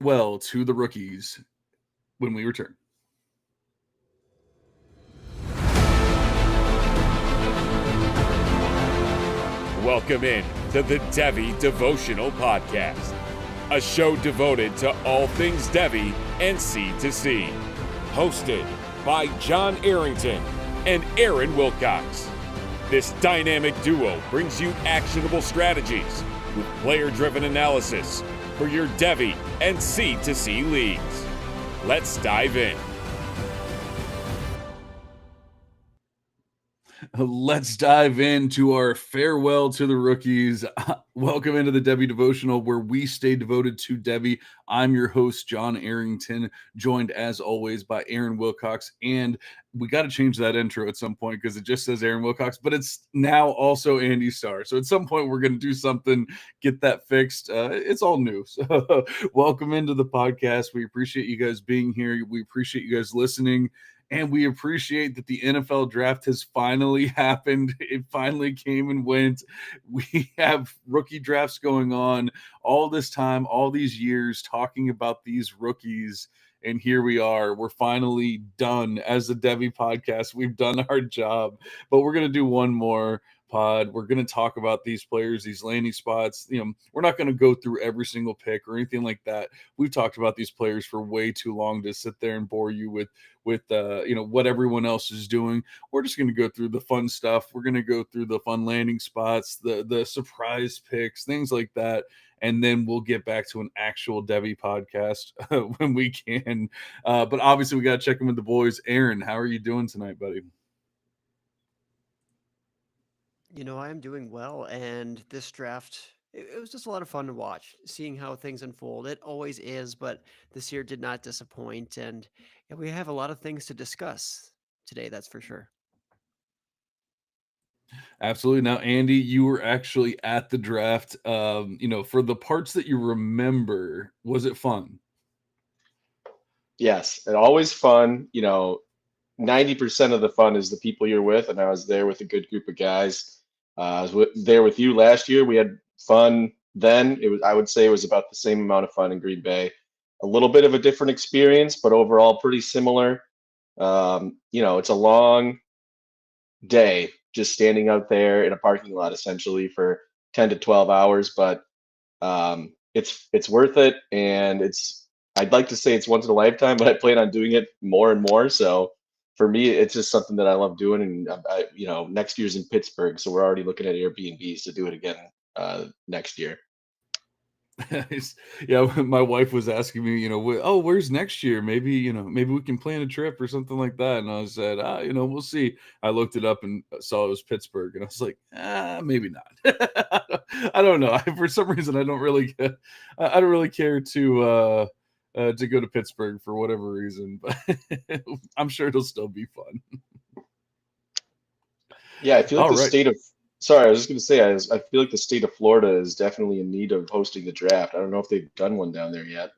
well to the rookies when we return. Welcome in to the Devy Devotional Podcast, a show devoted to all things Devy and C2C. Hosted by John Arrington and Aaron Wilcox. This dynamic duo brings you actionable strategies with player-driven analysis for your Devy and C2C leagues. Let's dive in. Let's dive into our farewell to the rookies. Welcome into the Devy Devotional, where we stay devoted to Devy. I'm your host, John Arrington, joined as always by Aaron Wilcox. And we got to change that intro at some point because it just says Aaron Wilcox, but it's now also Andy Starr. So at some point, we're going to do something, get that fixed. It's all new. So welcome into the podcast. We appreciate you guys being here. We appreciate you guys listening. And we appreciate that the NFL draft has finally happened. It finally came and went. We have rookie drafts going on all this time, all these years, talking about these rookies. And here we are. We're finally done as a Devy podcast. We've done our job, but we're going to do one more pod. We're going to talk about these players, these landing spots. We're not going to go through every single pick or anything like that. We've talked about these players for way too long to sit there and bore you with what everyone else is doing. We're just going to go through the fun stuff. We're going to go through the fun landing spots, the surprise picks, things like that. And then we'll get back to an actual Devy podcast when we can. But obviously we got to check in with the boys. Aaron, how are you doing tonight, buddy? I am doing well, and this draft, it was just a lot of fun to watch, seeing how things unfold. It always is, but this year did not disappoint, and yeah, we have a lot of things to discuss today, that's for sure. Absolutely. Now, Andy, you were actually at the draft. For the parts that you remember, was it fun? Yes, and always fun. 90% of the fun is the people you're with, and I was there with a good group of guys. I was there with you last year. We had fun then. I would say it was about the same amount of fun in Green Bay. A little bit of a different experience, but overall pretty similar. It's a long day just standing out there in a parking lot essentially for 10 to 12 hours, but it's worth it, and I'd like to say it's once in a lifetime, but I plan on doing it more and more. So for me, it's just something that I love doing. And next year's in Pittsburgh, so we're already looking at Airbnbs to do it again next year. Yeah, my wife was asking me, where's next year? Maybe we can plan a trip or something like that. And I said, we'll see. I looked it up and saw it was Pittsburgh, and I was like, maybe not. I don't know. For some reason, I don't really care to go to Pittsburgh for whatever reason, but I'm sure it'll still be fun. Yeah, I feel like All the right. state of Sorry, I was just going to say, I feel like the state of Florida is definitely in need of hosting the draft. I don't know if they've done one down there yet.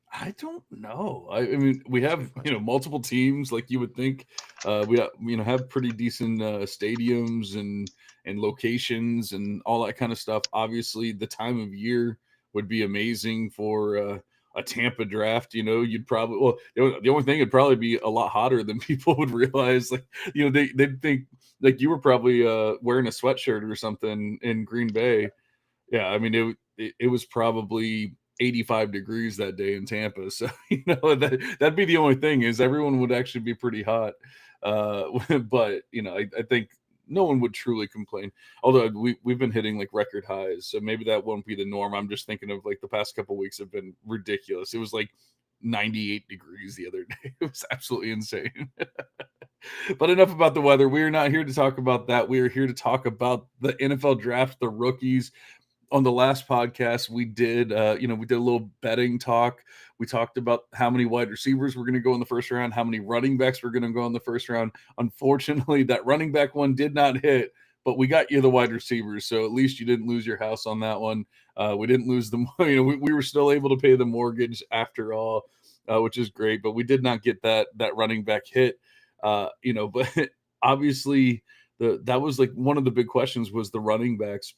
I don't know. I mean, we have multiple teams, like you would think. We have pretty decent stadiums and locations and all that kind of stuff. Obviously, the time of year would be amazing for a Tampa draft. You'd probably the only thing, it'd probably be a lot hotter than people would realize. Like they'd think like you were probably wearing a sweatshirt or something in Green Bay. Yeah, I mean it was probably 85 degrees that day in Tampa. So, that'd be the only thing, is everyone would actually be pretty hot. But, I think no one would truly complain. Although we've been hitting like record highs. So maybe that won't be the norm. I'm just thinking of like the past couple of weeks have been ridiculous. It was like 98 degrees the other day. It was absolutely insane. But enough about the weather. We are not here to talk about that. We are here to talk about the NFL draft, the rookies. On the last podcast, we did a little betting talk. We talked about how many wide receivers were going to go in the first round, how many running backs were going to go in the first round. Unfortunately, that running back one did not hit, but we got you the wide receivers, so at least you didn't lose your house on that one. We didn't lose the money. We were still able to pay the mortgage after all, which is great. But we did not get that running back hit. But obviously that was like one of the big questions was the running backs.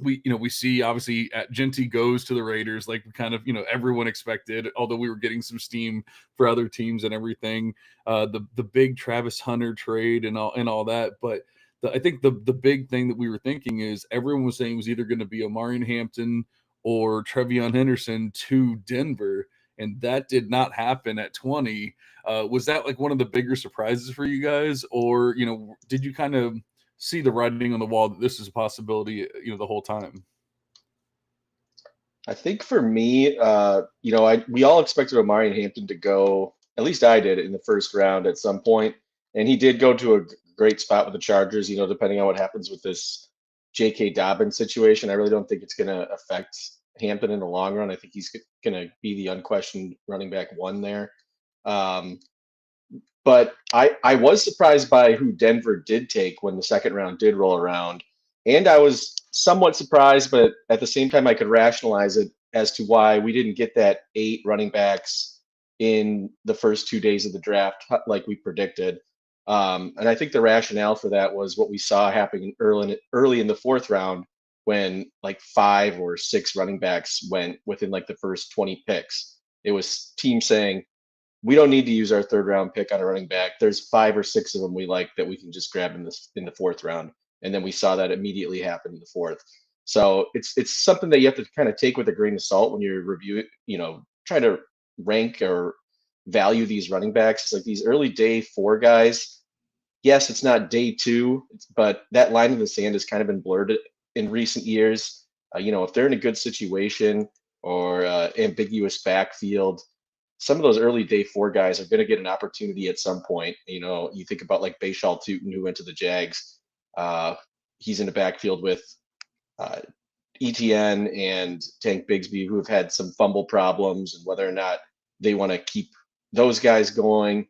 we see obviously at Genty goes to the Raiders, like kind of everyone expected, although we were getting some steam for other teams and everything. The big Travis Hunter trade and all that, but I think the big thing that we were thinking is everyone was saying it was either going to be Omarion Hampton or Trevion Henderson to Denver, and that did not happen at 20. Was that like one of the bigger surprises for you guys, or did you kind of see the writing on the wall that this is a possibility, the whole time? I think for me, we all expected Omarion Hampton to go, at least I did, in the first round at some point, and he did go to a great spot with the Chargers. Depending on what happens with this J.K. Dobbins situation, I really don't think it's going to affect Hampton in the long run. I think he's going to be the unquestioned running back one there. But I was surprised by who Denver did take when the second round did roll around. And I was somewhat surprised, but at the same time, I could rationalize it as to why we didn't get that 8 running backs in the first 2 days of the draft, like we predicted. And I think the rationale for that was what we saw happening early in the fourth round when like 5 or 6 running backs went within like the first 20 picks. It was teams saying, we don't need to use our third round pick on a running back. There's 5 or 6 of them we like that we can just grab in the fourth round. And then we saw that immediately happen in the fourth. So it's something that you have to kind of take with a grain of salt when you're reviewing, try to rank or value these running backs. It's like these early day 4 guys. Yes, it's not day 2, but that line in the sand has kind of been blurred in recent years. If they're in a good situation or ambiguous backfield, some of those early day 4 guys are going to get an opportunity at some point. You think about like Bashal Tutin, who went to the Jags. He's in the backfield with ETN and Tank Bigsby, who have had some fumble problems, and whether or not they want to keep those guys going.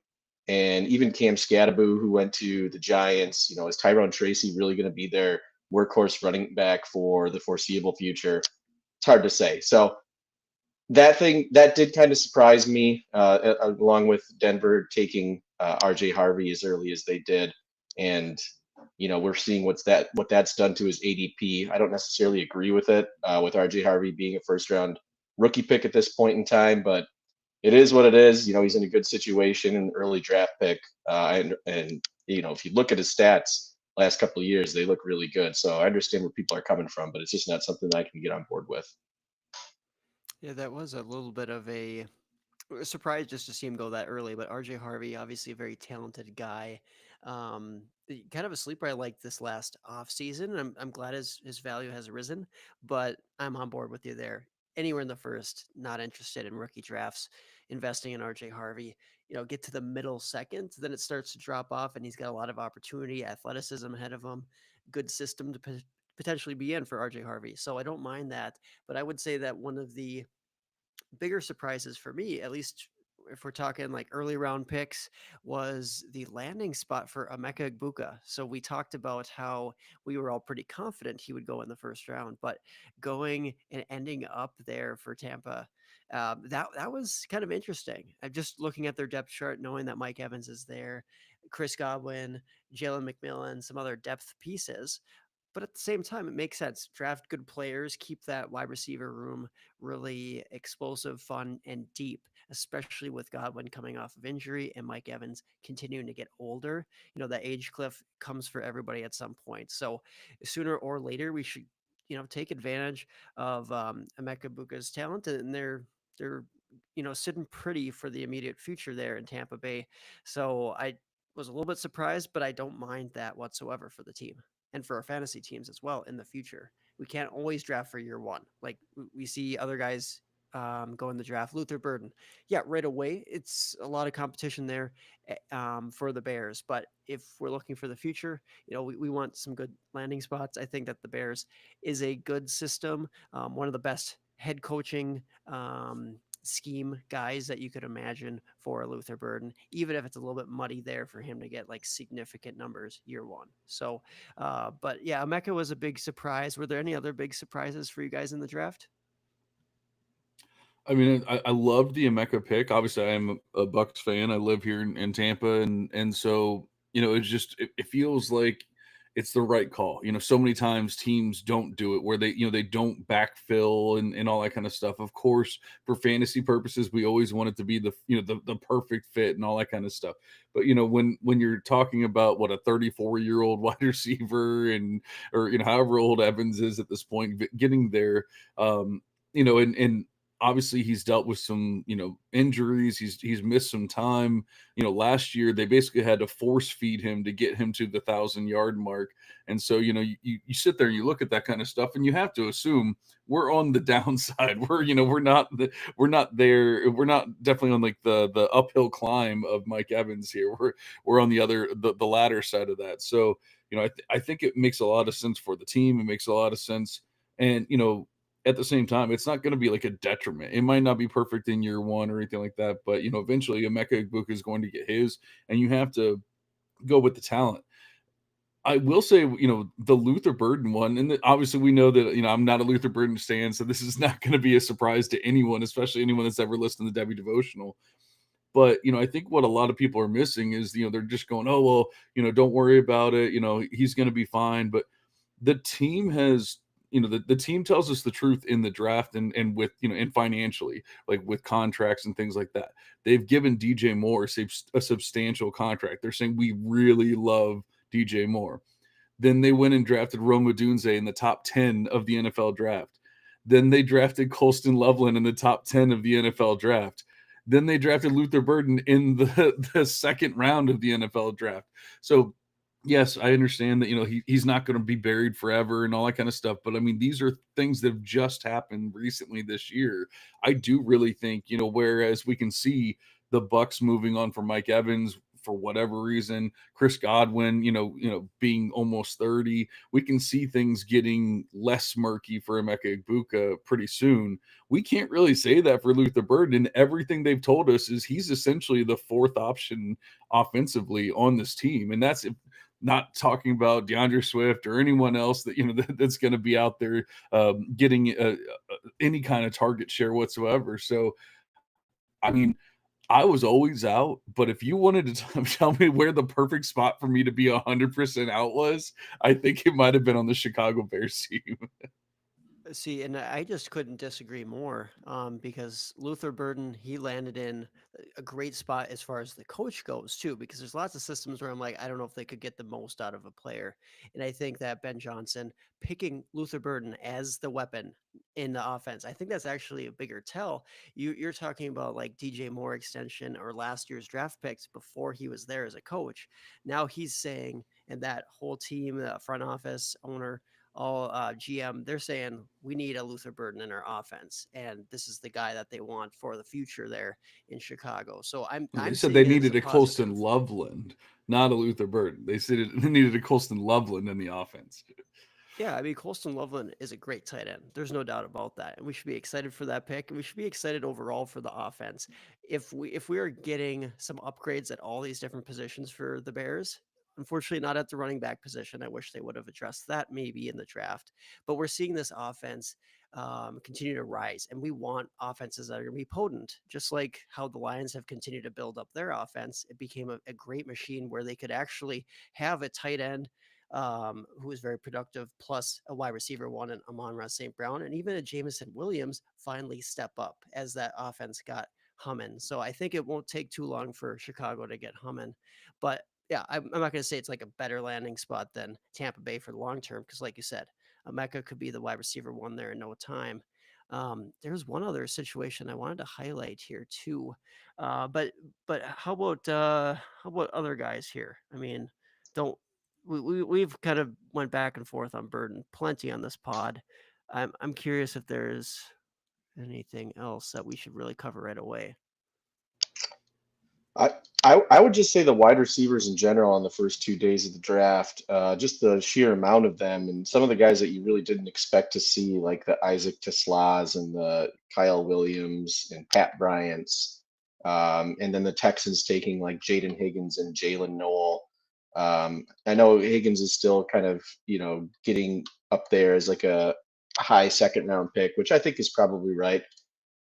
And even Cam Scattaboo, who went to the Giants, is Tyrone Tracy really going to be their workhorse running back for the foreseeable future? It's hard to say. So that did kind of surprise me, along with Denver taking RJ Harvey as early as they did. And we're seeing what that's done to his ADP. I don't necessarily agree with it, with RJ Harvey being a first round rookie pick at this point in time, but it is what it is. He's in a good situation, an early draft pick, and if you look at his stats last couple of years, they look really good. So I understand where people are coming from, but it's just not something that I can get on board with. Yeah, that was a little bit of a surprise just to see him go that early. But RJ Harvey, obviously a very talented guy. Kind of a sleeper I liked this last off season. I'm glad his value has risen, but I'm on board with you there. Anywhere in the first, not interested in rookie drafts. Investing in RJ Harvey, get to the middle second, then it starts to drop off, and he's got a lot of opportunity, athleticism ahead of him, good system to potentially be in for RJ Harvey. So I don't mind that, but I would say that one of the bigger surprises for me, at least if we're talking like early round picks, was the landing spot for Emeka Egbuka. So we talked about how we were all pretty confident he would go in the first round, but going and ending up there for Tampa, that was kind of interesting. I'm just looking at their depth chart, knowing that Mike Evans is there, Chris Godwin, Jalen McMillan, some other depth pieces. But at the same time, it makes sense. Draft good players, keep that wide receiver room really explosive, fun, and deep, especially with Godwin coming off of injury and Mike Evans continuing to get older. That age cliff comes for everybody at some point. So sooner or later, we should, take advantage of Emeka Buka's talent, and they're sitting pretty for the immediate future there in Tampa Bay. So I was a little bit surprised, but I don't mind that whatsoever for the team and for our fantasy teams as well in the future. We can't always draft for year one. Like we see other guys go in the draft. Luther Burden, yeah, right away. It's a lot of competition there for the Bears. But if we're looking for the future, we want some good landing spots. I think that the Bears is a good system, one of the best head coaching scheme guys that you could imagine for Luther Burden, even if it's a little bit muddy there for him to get like significant numbers year one. So, but yeah, Emeka was a big surprise. Were there any other big surprises for you guys in the draft? I mean, I loved the Emeka pick. Obviously, I am a Bucks fan. I live here in Tampa, and so it's just it feels like it's the right call. So many times teams don't do it where they don't backfill and all that kind of stuff. Of course, for fantasy purposes, we always want it to be the perfect fit and all that kind of stuff. But when you're talking about what a 34-year-old wide receiver or however old Evans is at this point, getting there, and obviously he's dealt with some injuries. He's missed some time. Last year they basically had to force feed him to get him to the 1,000-yard mark. And so you sit there and you look at that kind of stuff, and you have to assume we're on the downside. We're not there. We're not definitely on like the uphill climb of Mike Evans here. We're on the latter side of that. So I think it makes a lot of sense for the team. It makes a lot of sense. And at the same time, it's not going to be like a detriment. It might not be perfect in year one or anything like that, but eventually Emeka Egbuka is going to get his, and you have to go with the talent. I will say, the Luther Burden one, and obviously we know that, I'm not a Luther Burden fan, so this is not going to be a surprise to anyone, especially anyone that's ever listened to the Devy Devotional. But, I think what a lot of people are missing is, they're just going, oh, well, don't worry about it. He's going to be fine. But the team has, the team tells us the truth in the draft and with, and financially, like with contracts and things like that. They've given DJ Moore a substantial contract. They're saying we really love DJ Moore. Then they went and drafted Rome Odunze in the top 10 of the NFL draft. Then they drafted Colston Loveland in the top 10 of the NFL draft. Then they drafted Luther Burden in the second round of the NFL draft. So yes, I understand that he's not going to be buried forever and all that kind of stuff. But I mean, these are things that have just happened recently this year. I do really think whereas we can see the Bucks moving on from Mike Evans for whatever reason, Chris Godwin, being almost 30, we can see things getting less murky for Emeka Egbuka pretty soon. We can't really say that for Luther Burden. Everything they've told us is he's essentially the fourth option offensively on this team, and that's not talking about DeAndre Swift or anyone else that's going to be out there getting any kind of target share whatsoever. So, I mean, I was always out, but if you wanted to tell me where the perfect spot for me to be 100% out was, I think it might have been on the Chicago Bears team. See, and I just couldn't disagree more because Luther Burden, he landed in a great spot as far as the coach goes, too, because there's lots of systems where I'm like, I don't know if they could get the most out of a player. And I think that Ben Johnson picking Luther Burden as the weapon in the offense, I think that's actually a bigger tell. You're talking about like DJ Moore extension or last year's draft picks before he was there as a coach. Now he's saying, and that whole team, the front office owner, all GM, they're saying we need a Luther Burden in our offense, and this is the guy that they want for the future there in Chicago. So They I'm said they seeing it as a needed a Colston positive. Loveland, not a Luther Burden. They said they needed a Colston Loveland in the offense. Yeah, I mean, Colston Loveland is a great tight end. There's no doubt about that. And we should be excited for that pick. And we should be excited overall for the offense. If we are getting some upgrades at all these different positions for the Bears, unfortunately not at the running back position. I wish they would have addressed that maybe in the draft. But we're seeing this offense continue to rise. And we want offenses that are going to be potent, just like how the Lions have continued to build up their offense. It became a great machine where they could actually have a tight end who was very productive, plus a wide receiver one and Amon-Ra St. Brown, and even a Jameson Williams finally step up as that offense got humming. So I think it won't take too long for Chicago to get humming. But yeah, I'm not going to say it's like a better landing spot than Tampa Bay for the long term, because like you said, Emeka could be the wide receiver one there in no time. There's one other situation I wanted to highlight here too, but how about other guys here? I mean, don't we've kind of went back and forth on Burden plenty on this pod. I'm curious if there's anything else that we should really cover right away. I, I would just say the wide receivers in general on the first 2 days of the draft, just the sheer amount of them, and some of the guys that you really didn't expect to see, like the Isaac Teslas and the Kyle Williams and Pat Bryant's, and then the Texans taking like Jaden Higgins and Jalen Noel. I know Higgins is still kind of, getting up there as like a high second round pick, which I think is probably right.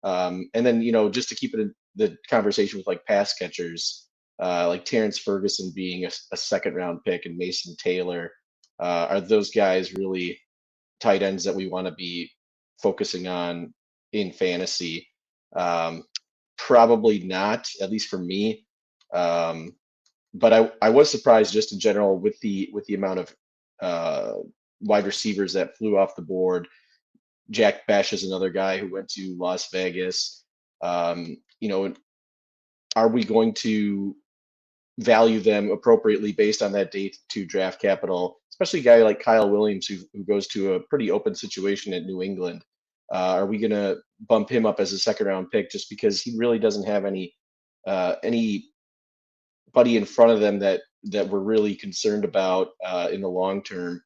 And then, just to keep it in the conversation with like pass catchers, like Terrence Ferguson being a second round pick and Mason Taylor Are those guys really tight ends that we want to be focusing on in fantasy? Um, Probably not, at least for me. Um, but I was surprised just in general with the amount of uh, wide receivers that flew off the board. Jack Besh is another guy who went to Las Vegas. You know, are we going to value them appropriately based on that day two draft capital, especially a guy like Kyle Williams who goes to a pretty open situation at New England? Are we going to bump him up as a second round pick just because he really doesn't have anybody in front of them that we're really concerned about in the long term?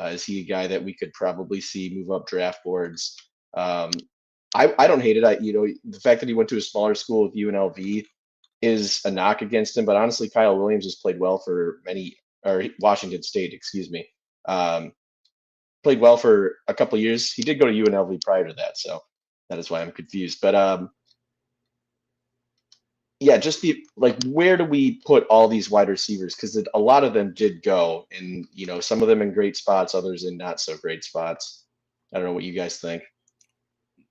Is he a guy that we could probably see move up draft boards? Um, I don't hate it. The fact that he went to a smaller school with UNLV is a knock against him. But honestly, Kyle Williams has played well for or Washington State, excuse me. Um, Played well for a couple of years. He did go to UNLV prior to that, so that is why I'm confused. But yeah, just where do we put all these wide receivers? Because a lot of them did go, and some of them in great spots, others in not so great spots. I don't know what you guys think.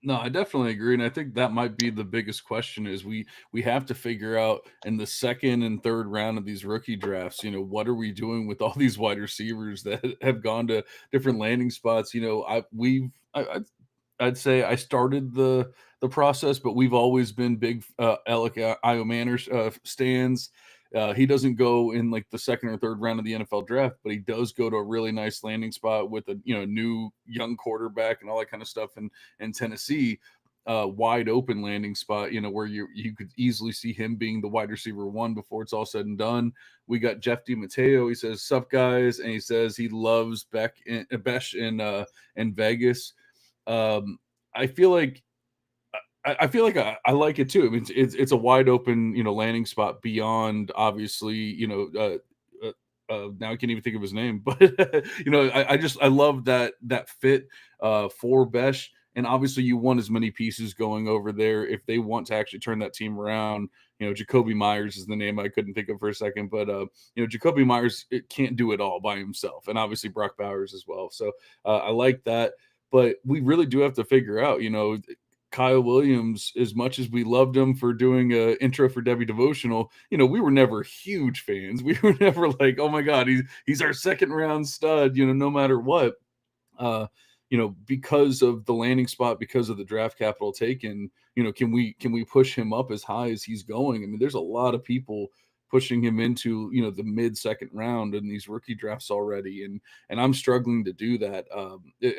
No, I definitely agree, and I think that might be the biggest question is we have to figure out in the second and third round of these rookie drafts, what are we doing with all these wide receivers that have gone to different landing spots? I'd say I started the process, but we've always been big Alec Iomanner stands. He doesn't go in like the second or third round of the NFL draft, but he does go to a really nice landing spot with a new young quarterback and all that kind of stuff in Tennessee. Wide open landing spot, where you could easily see him being the wide receiver one before it's all said and done. We got Jeff DiMatteo. He says, "Sup guys," and he says he loves Besh in Vegas. I feel like I feel like I like it too. I mean, it's a wide open, landing spot beyond obviously, now I can't even think of his name, but I love that fit for Besh. And obviously, you want as many pieces going over there if they want to actually turn that team around. Jacoby Myers is the name I couldn't think of for a second, but Jacoby Myers can't do it all by himself, and obviously Brock Bowers as well. So I like that, but we really do have to figure out, Kyle Williams, as much as we loved him for doing a intro for Devy Devotional, we were never huge fans. We were never like, oh my God, he's our second round stud, no matter what. Because of the landing spot, because of the draft capital taken, can we push him up as high as he's going? I mean, there's a lot of people pushing him into the mid second round in these rookie drafts already, and I'm struggling to do that.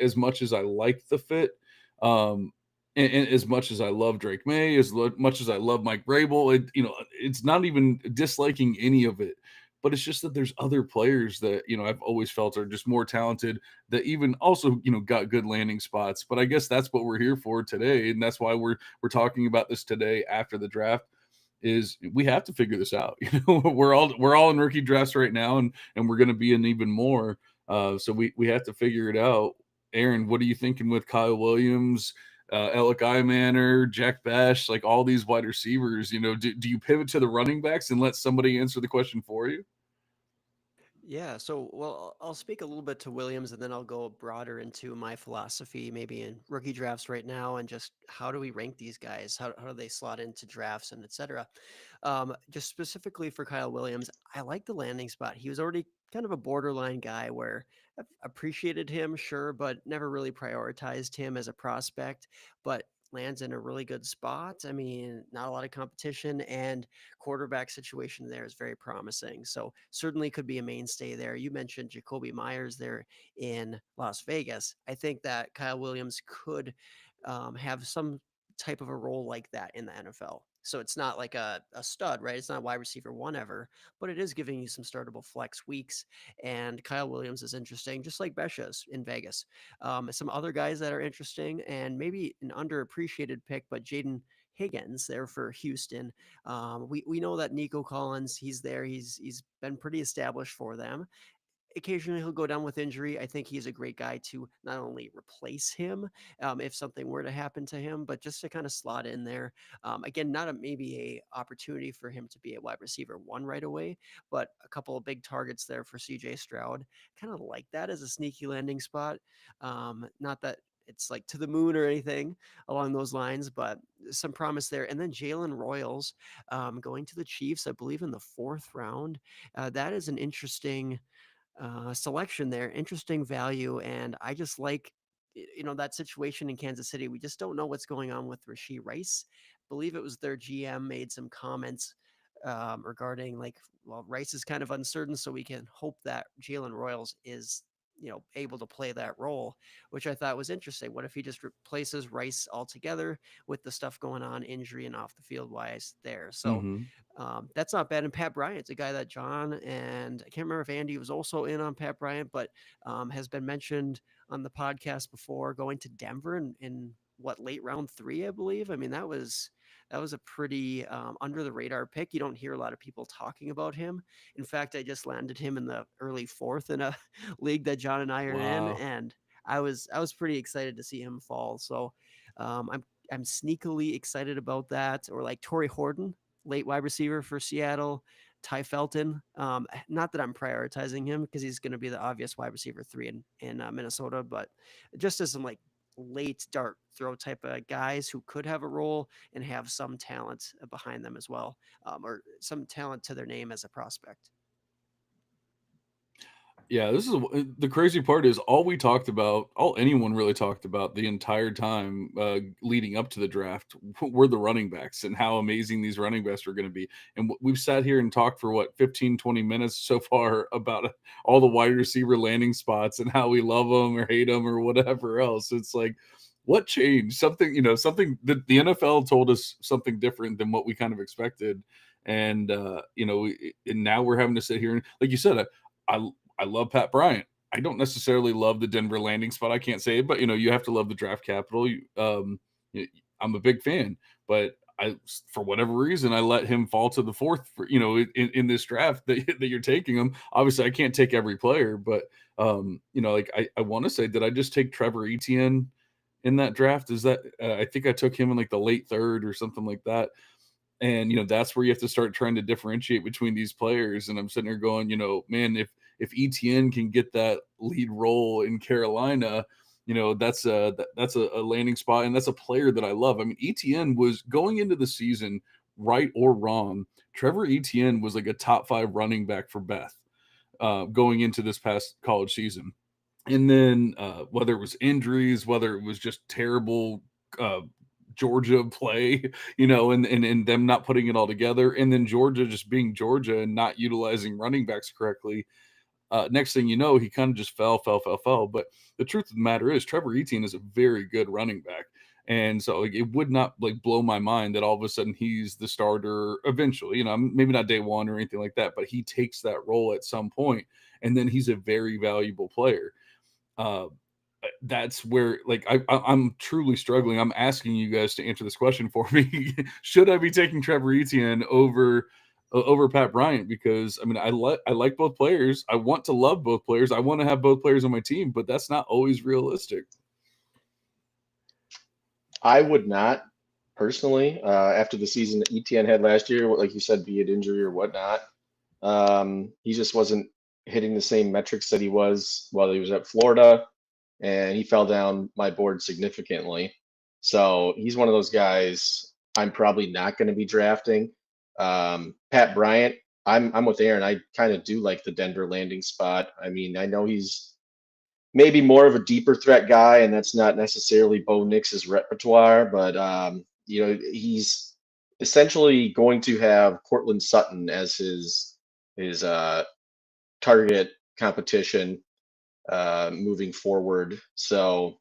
As much as I like the fit, and as much as I love Drake May, much as I love Mike Vrabel, it's not even disliking any of it, but it's just that there's other players that I've always felt are just more talented that even also got good landing spots. But I guess that's what we're here for today, and that's why we're talking about this today after the draft. Is we have to figure this out. We're all in rookie drafts right now, and we're going to be in even more. So we have to figure it out. Aaron, what are you thinking with Kyle Williams? Alec Manor, Jack Besh, like all these wide receivers, do you pivot to the running backs and let somebody answer the question for you? Yeah, so well, I'll speak a little bit to Williams and then I'll go broader into my philosophy, maybe in rookie drafts right now, and just how do we rank these guys? How do they slot into drafts and et cetera? Just specifically for Kyle Williams, I like the landing spot. He was already kind of a borderline guy where I've appreciated him, sure, but never really prioritized him as a prospect, but lands in a really good spot. I mean, not a lot of competition, and quarterback situation there is very promising. So certainly could be a mainstay there. You mentioned Jacoby Myers there in Las Vegas. I think that Kyle Williams could have some type of a role like that in the NFL. So it's not like a stud, right? It's not wide receiver one ever, but it is giving you some startable flex weeks. And Kyle Williams is interesting, just like Besha's in Vegas. Some other guys that are interesting and maybe an underappreciated pick, but Jaden Higgins there for Houston. We know that Nico Collins, he's there. He's been pretty established for them. occasionally he'll go down with injury. I think he's a great guy to not only replace him if something were to happen to him, but just to kind of slot in there. Again, not a maybe a opportunity for him to be a wide receiver one right away, but a couple of big targets there for CJ Stroud. Kind of like that as a sneaky landing spot. Not that it's like to the moon or anything along those lines, but some promise there. And then Jalen Royals going to the Chiefs, I believe in the 4th round. That is an interesting selection there, interesting value. And I just like, that situation in Kansas City. We just don't know what's going on with Rashee Rice. I believe it was their GM made some comments regarding like, well, Rice is kind of uncertain, so we can hope that Jalen Royals is able to play that role, which I thought was interesting. What if he just replaces Rice altogether with the stuff going on injury and off the field wise there? So Hmm. that's not bad. And Pat Bryant's a guy that John and I can't remember if Andy was also in on Pat Bryant, but has been mentioned on the podcast before going to Denver in what late round 3, I believe. I mean, that was a pretty under the radar pick. You don't hear a lot of people talking about him. In fact, I just landed him in the early 4th in a league that John and I are in, Wow. and I was pretty excited to see him fall. So I'm sneakily excited about that. Or like Torrey Horton, late wide receiver for Seattle. Ty Felton. Not that I'm prioritizing him because he's going to be the obvious wide receiver 3 in Minnesota, but just as some like late dart throw type of guys who could have a role and have some talent behind them as well, or some talent to their name as a prospect. Yeah, this is the crazy part is all we talked about, all anyone really talked about the entire time leading up to the draft were the running backs and how amazing these running backs were going to be. And we've sat here and talked for what 15, 20 minutes so far about all the wide receiver landing spots and how we love them or hate them or whatever else. It's like, what changed? Something, something that the NFL told us something different than what we kind of expected. And, and now we're having to sit here and, like you said, I I love Pat Bryant. I don't necessarily love the Denver landing spot. I can't say it, but you have to love the draft capital. I'm a big fan, but for whatever reason, I let him fall to the 4th. In this draft that you're taking him. Obviously, I can't take every player, but like I want to say, did I just take Trevor Etienne in that draft? Is that I think I took him in like the late 3rd or something like that. And that's where you have to start trying to differentiate between these players. And I'm sitting there going, man, if ETN can get that lead role in Carolina, that's a landing spot, and that's a player that I love. I mean, ETN was going into the season, right or wrong. Trevor Etienne was like a top 5 running back for Beth going into this past college season. And then whether it was injuries, whether it was just terrible uh, Georgia play, and them not putting it all together, and then Georgia just being Georgia and not utilizing running backs correctly. Next thing you know, he kind of just fell. But the truth of the matter is, Trevor Etienne is a very good running back. And so like, it would not like blow my mind that all of a sudden he's the starter eventually, maybe not day one or anything like that, but he takes that role at some point, and then he's a very valuable player. Uh, that's where like I'm truly struggling. I'm asking you guys to answer this question for me. Should I be taking Trevor Etienne over Pat Bryant? Because I mean I like both players. I want to love both players. I want to have both players on my team, but that's not always realistic. I would not personally, after the season that ETN had last year, like you said, be it injury or whatnot. He just wasn't hitting the same metrics that he was while he was at Florida, and he fell down my board significantly. So he's one of those guys I'm probably not going to be drafting. Pat Bryant, I'm with Aaron. I kind of do like the Denver landing spot. I mean, I know he's maybe more of a deeper threat guy, and that's not necessarily Bo Nix's repertoire, but he's essentially going to have Cortland Sutton as his target competition moving forward. So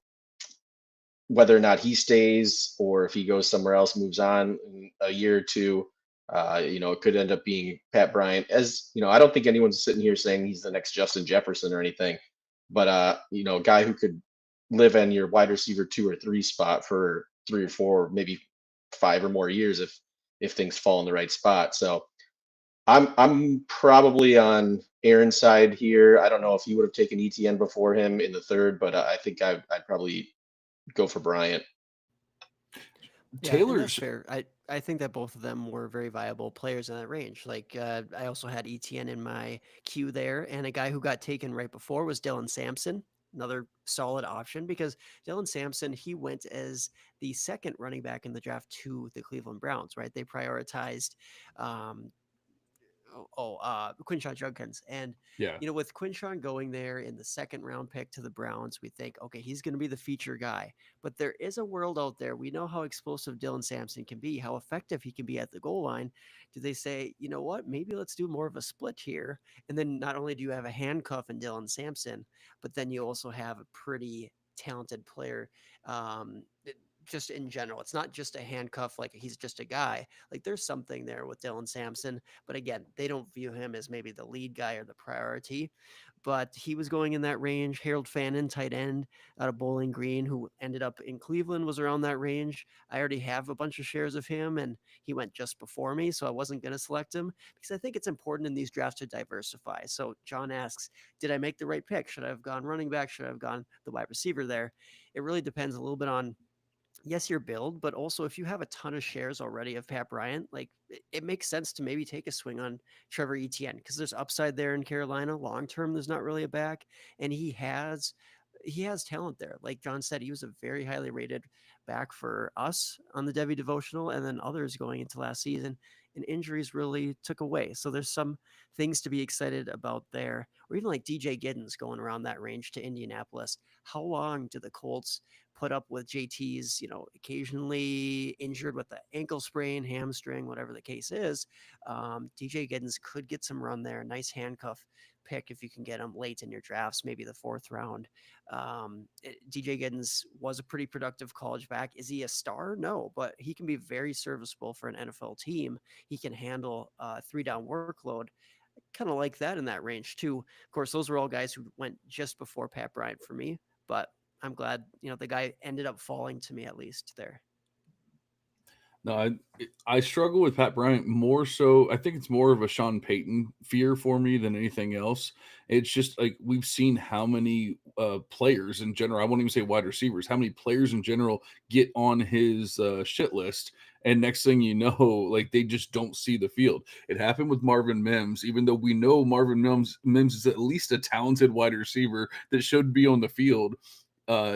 whether or not he stays or if he goes somewhere else, moves on in a year or two, it could end up being Pat Bryant. As you know, I don't think anyone's sitting here saying he's the next Justin Jefferson or anything, but a guy who could live in your wide receiver 2 or 3 spot for 3 or 4, maybe 5 or more years if things fall in the right spot. So I'm probably on Aaron's side here. I don't know if he would have taken ETN before him in the third, but I think I'd probably go for Bryant. Yeah, and that's Taylor's fair. I think that both of them were very viable players in that range. Like I also had ETN in my queue there, and a guy who got taken right before was Dylan Sampson, another solid option because Dylan Sampson he went as the second running back in the draft to the Cleveland Browns. Right, they prioritized um, Quinshawn Judkins. And, yeah. with Quinshawn going there in the second round pick to the Browns, we think, okay, he's going to be the feature guy. But there is a world out there. We know how explosive Dylan Sampson can be, how effective he can be at the goal line. Do they say, you know what, maybe let's do more of a split here? And then not only do you have a handcuff in Dylan Sampson, but then you also have a pretty talented player. Just in general, it's not just a handcuff like he's just a guy. Like there's something there with Dylan Sampson, but again, they don't view him as maybe the lead guy or the priority. But he was going in that range. Harold Fannin, tight end out of Bowling Green, who ended up in Cleveland, was around that range. I already have a bunch of shares of him, and he went just before me, so I wasn't going to select him because I think it's important in these drafts to diversify. So John asks, did I make the right pick? Should I have gone running back? Should I have gone the wide receiver there? It really depends a little bit on yes, your build, but also if you have a ton of shares already of Pat Bryant, like it makes sense to maybe take a swing on Trevor Etienne because there's upside there in Carolina. Long term, there's not really a back, and he has talent there. Like John said, he was a very highly rated back for us on the Devy Devotional, and then others going into last season. And injuries really took away. So there's some things to be excited about there, or even like DJ Giddens going around that range to Indianapolis. How long do the Colts put up with JT's, occasionally injured with the ankle sprain, hamstring, whatever the case is? DJ Giddens could get some run there. Nice handcuff pick if you can get him late in your drafts, maybe the fourth round. DJ Giddens was a pretty productive college back. Is he a star? No, but he can be very serviceable for an NFL team. He can handle a three down workload. Kind of like that in that range too. Of course, those were all guys who went just before Pat Bryant for me, but I'm glad, the guy ended up falling to me at least there. No, I struggle with Pat Bryant more so. I think it's more of a Sean Payton fear for me than anything else. It's just like we've seen how many players in general. I won't even say wide receivers. How many players in general get on his shit list, and next thing you know, like they just don't see the field. It happened with Marvin Mims, even though we know Marvin Mims is at least a talented wide receiver that should be on the field.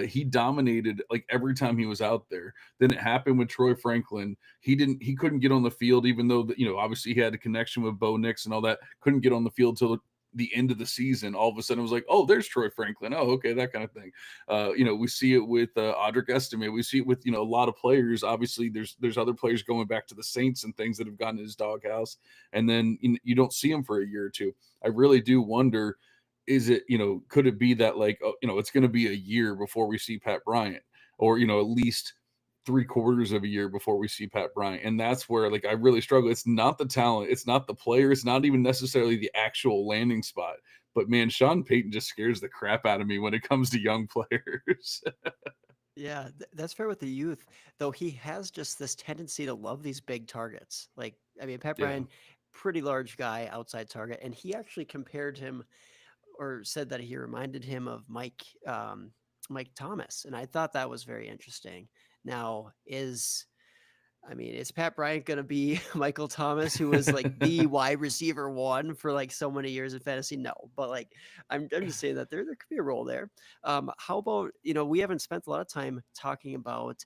He dominated like every time he was out there. Then it happened with Troy Franklin. He couldn't get on the field, even though obviously he had a connection with Bo Nix and all that. Couldn't get on the field till the end of the season. All of a sudden it was like, oh, there's Troy Franklin. Oh, okay, that kind of thing. We see it with Audric Estime. We see it with a lot of players. Obviously, there's other players going back to the Saints and things that have gotten his doghouse, and then you don't see him for a year or two. I really do wonder, is it, could it be that like, it's going to be a year before we see Pat Bryant, or, at least 3/4 of a year before we see Pat Bryant? And that's where like I really struggle. It's not the talent, it's not the player, it's not even necessarily the actual landing spot. But man, Sean Payton just scares the crap out of me when it comes to young players. Yeah, that's fair with the youth, though he has just this tendency to love these big targets. Like, I mean, Pat Yeah. Bryant, pretty large guy outside target, and he actually compared him or said that he reminded him of Mike Thomas, and I thought that was very interesting. Now, is Pat Bryant going to be Michael Thomas, who was like the wide receiver one for like so many years in fantasy? No, but like I'm just saying that there could be a role there. How about we haven't spent a lot of time talking about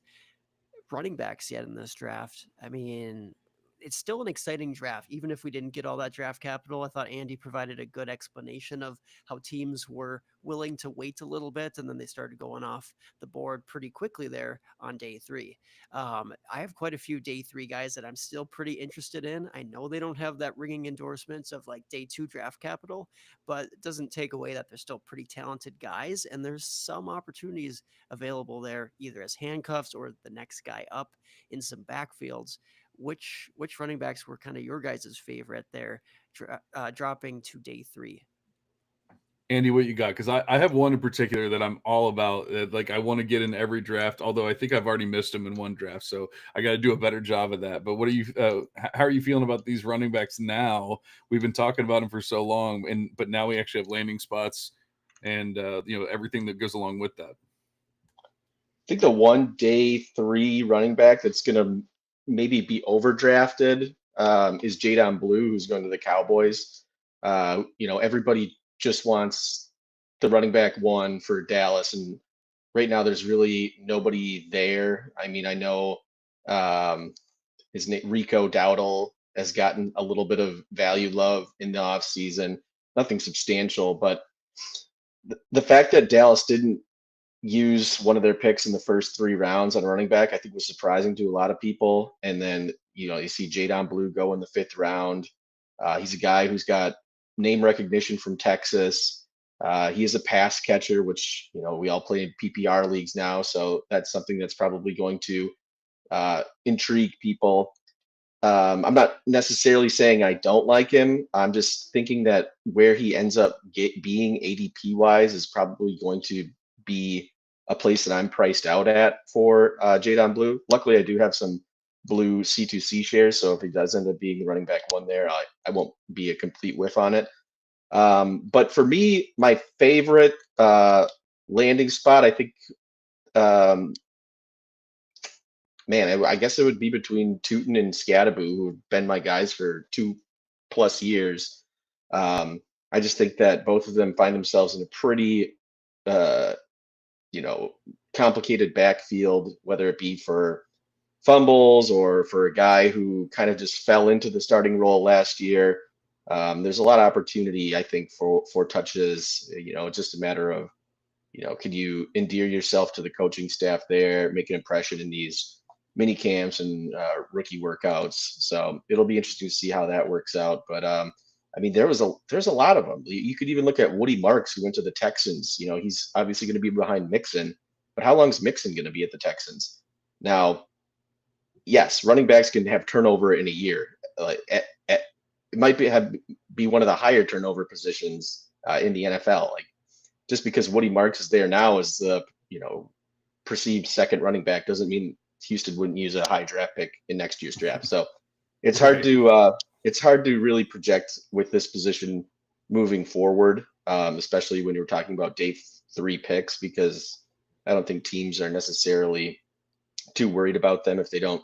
running backs yet in this draft. I mean, it's still an exciting draft, even if we didn't get all that draft capital. I thought Andy provided a good explanation of how teams were willing to wait a little bit, and then they started going off the board pretty quickly there on day three. I have quite a few day three guys that I'm still pretty interested in. I know they don't have that ringing endorsements of like day two draft capital, but it doesn't take away that they're still pretty talented guys, and there's some opportunities available there, either as handcuffs or the next guy up in some backfields. Which running backs were kind of your guys' favorite there, dropping to day three? Andy, what you got? Because I have one in particular that I'm all about. Like I want to get in every draft, although I think I've already missed him in one draft, so I got to do a better job of that. But what are you? How are you feeling about these running backs now? We've been talking about them for so long, but now we actually have landing spots, and everything that goes along with that. I think the one day 3 running back that's going to maybe be overdrafted is Jadon Blue, who's going to the Cowboys. Everybody just wants the running back 1 for Dallas, and right now there's really nobody there. I mean, I know his name Rico Dowdle has gotten a little bit of value love in the offseason, nothing substantial, but the fact that Dallas didn't use one of their picks in the first 3 rounds on running back, I think was surprising to a lot of people. And then, you see Jadon Blue go in the 5th round. He's a guy who's got name recognition from Texas. He is a pass catcher, which, we all play in PPR leagues now. So that's something that's probably going to intrigue people. I'm not necessarily saying I don't like him. I'm just thinking that where he ends up being ADP wise is probably going to be a place that I'm priced out at for Jadon Blue. Luckily, I do have some Blue C2C shares, so if he does end up being the running back 1 there, I won't be a complete whiff on it. But for me, my favorite landing spot, I think, I guess it would be between Tootin and Scadaboo, who've been my guys for 2+ years. I just think that both of them find themselves in a pretty, complicated backfield, whether it be for fumbles or for a guy who kind of just fell into the starting role last year. There's a lot of opportunity, I think, for touches. It's just a matter of, can you endear yourself to the coaching staff there, make an impression in these mini camps and rookie workouts. So it'll be interesting to see how that works out. But there's a lot of them. You could even look at Woody Marks, who went to the Texans. He's obviously going to be behind Mixon, but how long is Mixon going to be at the Texans? Now, yes, running backs can have turnover in a year. It might be one of the higher turnover positions in the NFL. Like, just because Woody Marks is there now as the perceived second running back doesn't mean Houston wouldn't use a high draft pick in next year's draft. So it's hard to really project with this position moving forward, especially when you're talking about day 3 picks, because I don't think teams are necessarily too worried about them if they don't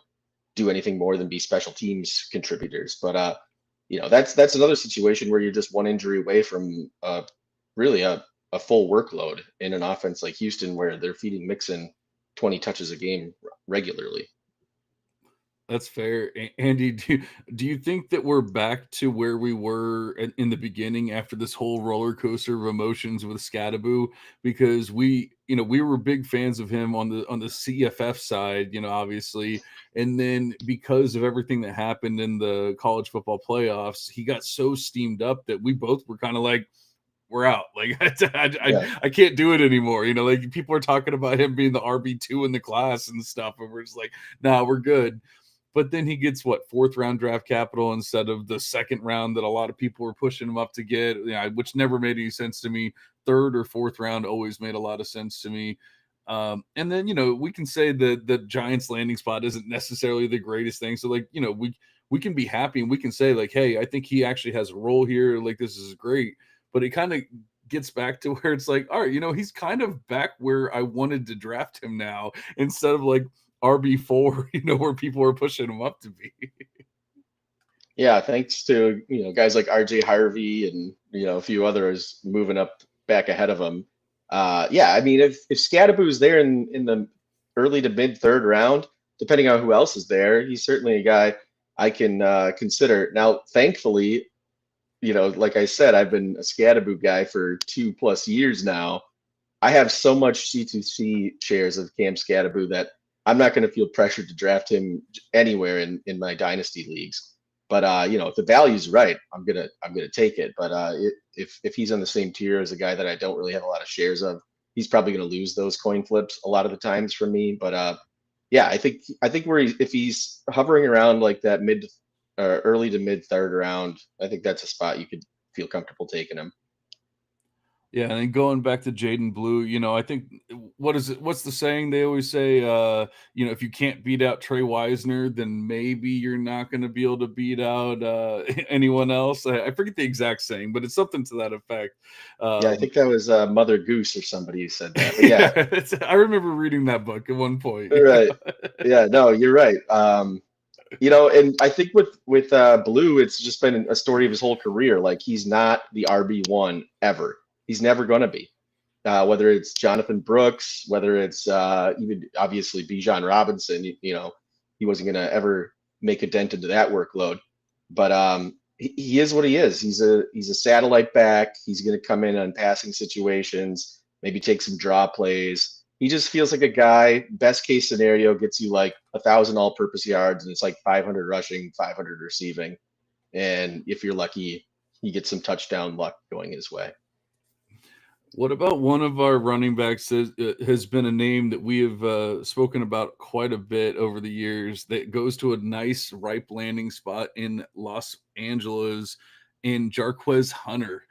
do anything more than be special teams contributors. But that's another situation where you're just one injury away from really a full workload in an offense like Houston, where they're feeding Mixon 20 touches a game regularly. That's fair. Andy, do you think that we're back to where we were in the beginning after this whole roller coaster of emotions with Scadaboo? Because we were big fans of him on the CFF side, obviously. And then because of everything that happened in the college football playoffs, he got so steamed up that we both were kind of like, we're out. Like I can't do it anymore. Like people are talking about him being the RB2 in the class and stuff. And we're just like, nah, we're good. But then he gets 4th round draft capital instead of the 2nd round that a lot of people were pushing him up to get, which never made any sense to me. 3rd or 4th round always made a lot of sense to me. And then, we can say that the Giants landing spot isn't necessarily the greatest thing. So we can be happy and we can say like, hey, I think he actually has a role here. Like, this is great. But it kind of gets back to where it's like, all right, he's kind of back where I wanted to draft him now, instead of like RB4, where people are pushing him up to be. Yeah, thanks to guys like RJ Harvey and a few others moving up back ahead of him. If Scadaboo's there in the early to mid 3rd round, depending on who else is there, he's certainly a guy I can consider. Now, thankfully, like I said, I've been a Scadaboo guy for 2+ years now. I have so much C2C shares of Cam Scadaboo that I'm not going to feel pressured to draft him anywhere in my dynasty leagues. But if the value's right, I'm gonna take it. But if he's on the same tier as a guy that I don't really have a lot of shares of, he's probably going to lose those coin flips a lot of the times for me. But I think if he's hovering around like that early to mid 3rd round, I think that's a spot you could feel comfortable taking him. Yeah, and then going back to Jaden Blue, I think what is it? What's the saying they always say? If you can't beat out Trey Wisner, then maybe you're not going to be able to beat out anyone else. I forget the exact saying, but it's something to that effect. Yeah, I Um, think that was Mother Goose or somebody who said that. But yeah, yeah, I remember reading that book at one point. right. Yeah, no, you're right. And I think with Blue, it's just been a story of his whole career. Like he's not the RB1 ever. He's never going to be. Whether it's Jonathan Brooks, whether it's even obviously Bijan Robinson, he wasn't going to ever make a dent into that workload. But he is what he is. He's a satellite back. He's going to come in on passing situations, maybe take some draw plays. He just feels like a guy. Best case scenario gets you like 1,000 all-purpose yards, and it's like 500 rushing, 500 receiving. And if you're lucky, he gets some touchdown luck going his way. What about one of our running backs that has been a name that we have spoken about quite a bit over the years that goes to a nice ripe landing spot in Los Angeles in Jarquez Hunter?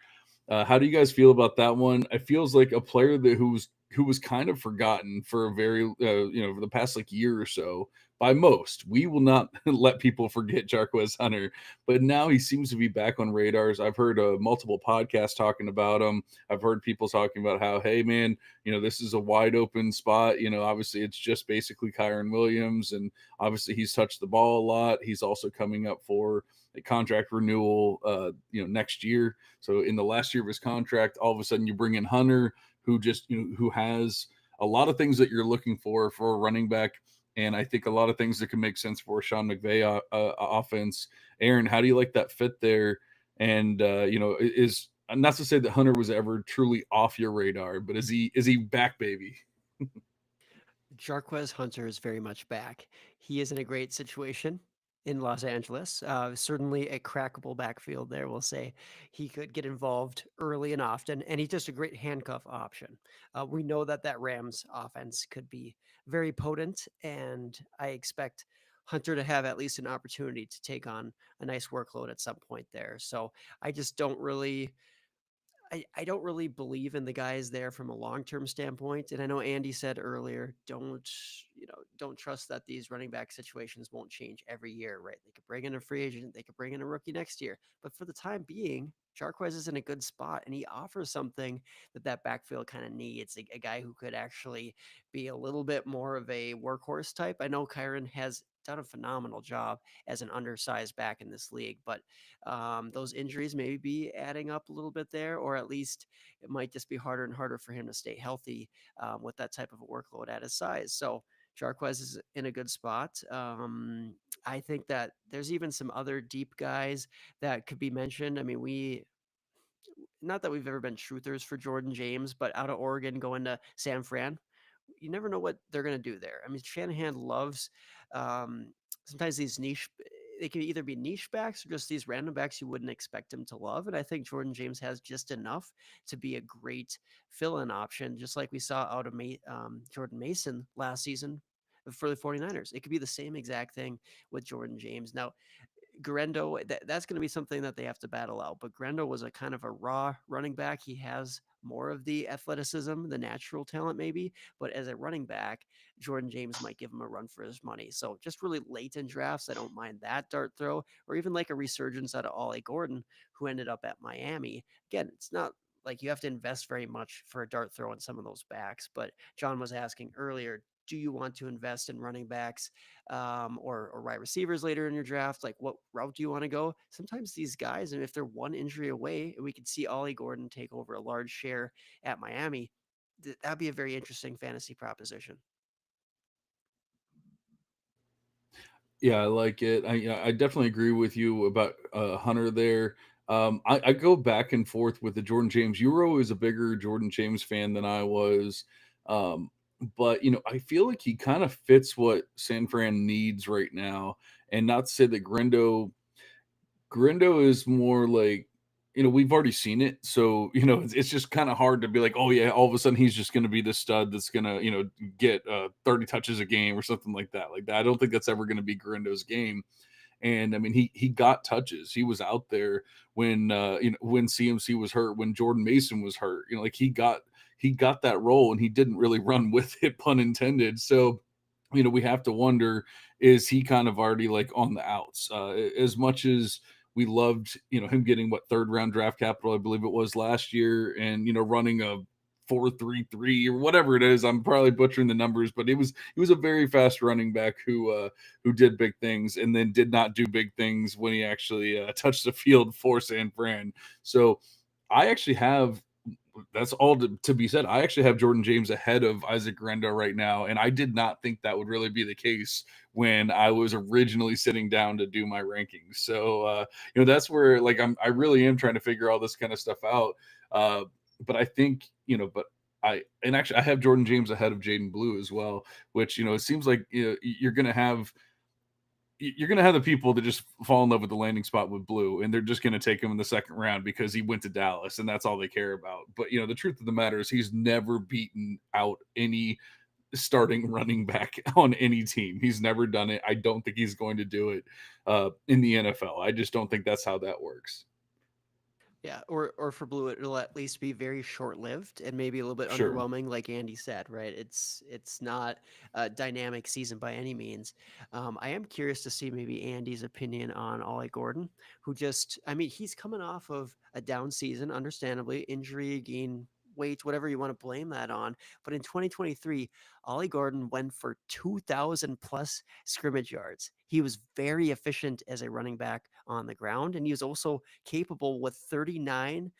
How do you guys feel about that one? It feels like a player who was kind of forgotten for a very for the past like year or so by most. We will not let people forget Jarquez Hunter, but now he seems to be back on radars. I've heard multiple podcasts talking about him. I've heard people talking about how, hey man, this is a wide open spot. Obviously it's just basically Kyron Williams, and obviously he's touched the ball a lot. He's also coming up for a contract renewal, next year. So in the last year of his contract, all of a sudden you bring in Hunter, who just who has a lot of things that you're looking for a running back, and I think a lot of things that can make sense for Sean McVay offense. Aaron, how do you like that fit there? And is not to say that Hunter was ever truly off your radar, but is he back, baby? Jarquez Hunter is very much back. He is in a great situation in Los Angeles. Certainly a crackable backfield there, we'll say. He could get involved early and often, and he's just a great handcuff option. We know that Rams offense could be very potent, and I expect Hunter to have at least an opportunity to take on a nice workload at some point there. So I just don't really I don't really believe in the guys there from a long-term standpoint. And I know Andy said earlier, don't trust that these running back situations won't change every year, right? They could bring in a free agent, they could bring in a rookie next year. But for the time being, Jarquez is in a good spot and he offers something that backfield kind of needs. A guy who could actually be a little bit more of a workhorse type. I know Kyron has done a phenomenal job as an undersized back in this league, but those injuries may be adding up a little bit there, or at least it might just be harder and harder for him to stay healthy with that type of a workload at his size. So Jarquez is in a good spot. I think that there's even some other deep guys that could be mentioned. I mean, not that we've ever been truthers for Jordan James, but out of Oregon going to San Fran, you never know what they're going to do there. I mean, Shanahan loves um, sometimes these niche. They can either be niche backs or just these random backs you wouldn't expect him to love. And I think Jordan James has just enough to be a great fill-in option, just like we saw out of Jordan Mason last season for the 49ers. It could be the same exact thing with Jordan James. Now, Garendo, that's going to be something that they have to battle out. But Garendo was a kind of a raw running back. He has more of the athleticism, the natural talent, maybe. But as a running back, Jordan James might give him a run for his money. So just really late in drafts, I don't mind that dart throw, or even like a resurgence out of Ollie Gordon, who ended up at Miami. Again, it's not like you have to invest very much for a dart throw in some of those backs. But John was asking earlier, do you want to invest in running backs or wide receivers later in your draft? Like, what route do you want to go? Sometimes these guys, and if they're one injury away, and we could see Ollie Gordon take over a large share at Miami, that'd be a very interesting fantasy proposition. Yeah, I like it. I definitely agree with you about Hunter there. I go back and forth with the Jordan James. You were always a bigger Jordan James fan than I was. Um, but I feel like he kind of fits what San Fran needs right now. And not to say that Grindo is more like, we've already seen it. So, it's just kind of hard to be like, oh, yeah, all of a sudden he's just going to be the stud that's going to, get 30 touches a game or something like that. Like that. I don't think that's ever going to be Grindo's game. And I mean, he got touches. He was out there when when CMC was hurt, when Jordan Mason was hurt. Like he got that role, and he didn't really run with it, pun intended. So we have to wonder, is he kind of already like on the outs? As much as we loved, him getting what third round draft capital, I believe it was last year, and running a 4.33 or whatever it is. I'm probably butchering the numbers, but he was a very fast running back who did big things, and then did not do big things when he actually touched the field for San Fran. So I actually have, that's all to be said. I actually have Jordan James ahead of Isaac Rendo right now, and I did not think that would really be the case when I was originally sitting down to do my rankings. So that's where like I really am trying to figure all this kind of stuff out. But I think I have Jordan James ahead of Jaden Blue as well, which it seems like you're gonna have the people that just fall in love with the landing spot with Blue, and they're just going to take him in the second round because he went to Dallas, and that's all they care about. But the truth of the matter is he's never beaten out any starting running back on any team. He's never done it. I don't think he's going to do it in the NFL. I just don't think that's how that works. Yeah, or for Blue, it'll at least be very short-lived and maybe a little bit Sure. underwhelming, like Andy said, right? It's not a dynamic season by any means. I am curious to see maybe Andy's opinion on Ollie Gordon, who I mean, he's coming off of a down season, understandably, injury, gain weight, whatever you want to blame that on. But in 2023, Ollie Gordon went for 2,000 plus scrimmage yards. He was very efficient as a running back on the ground, and he was also capable with 39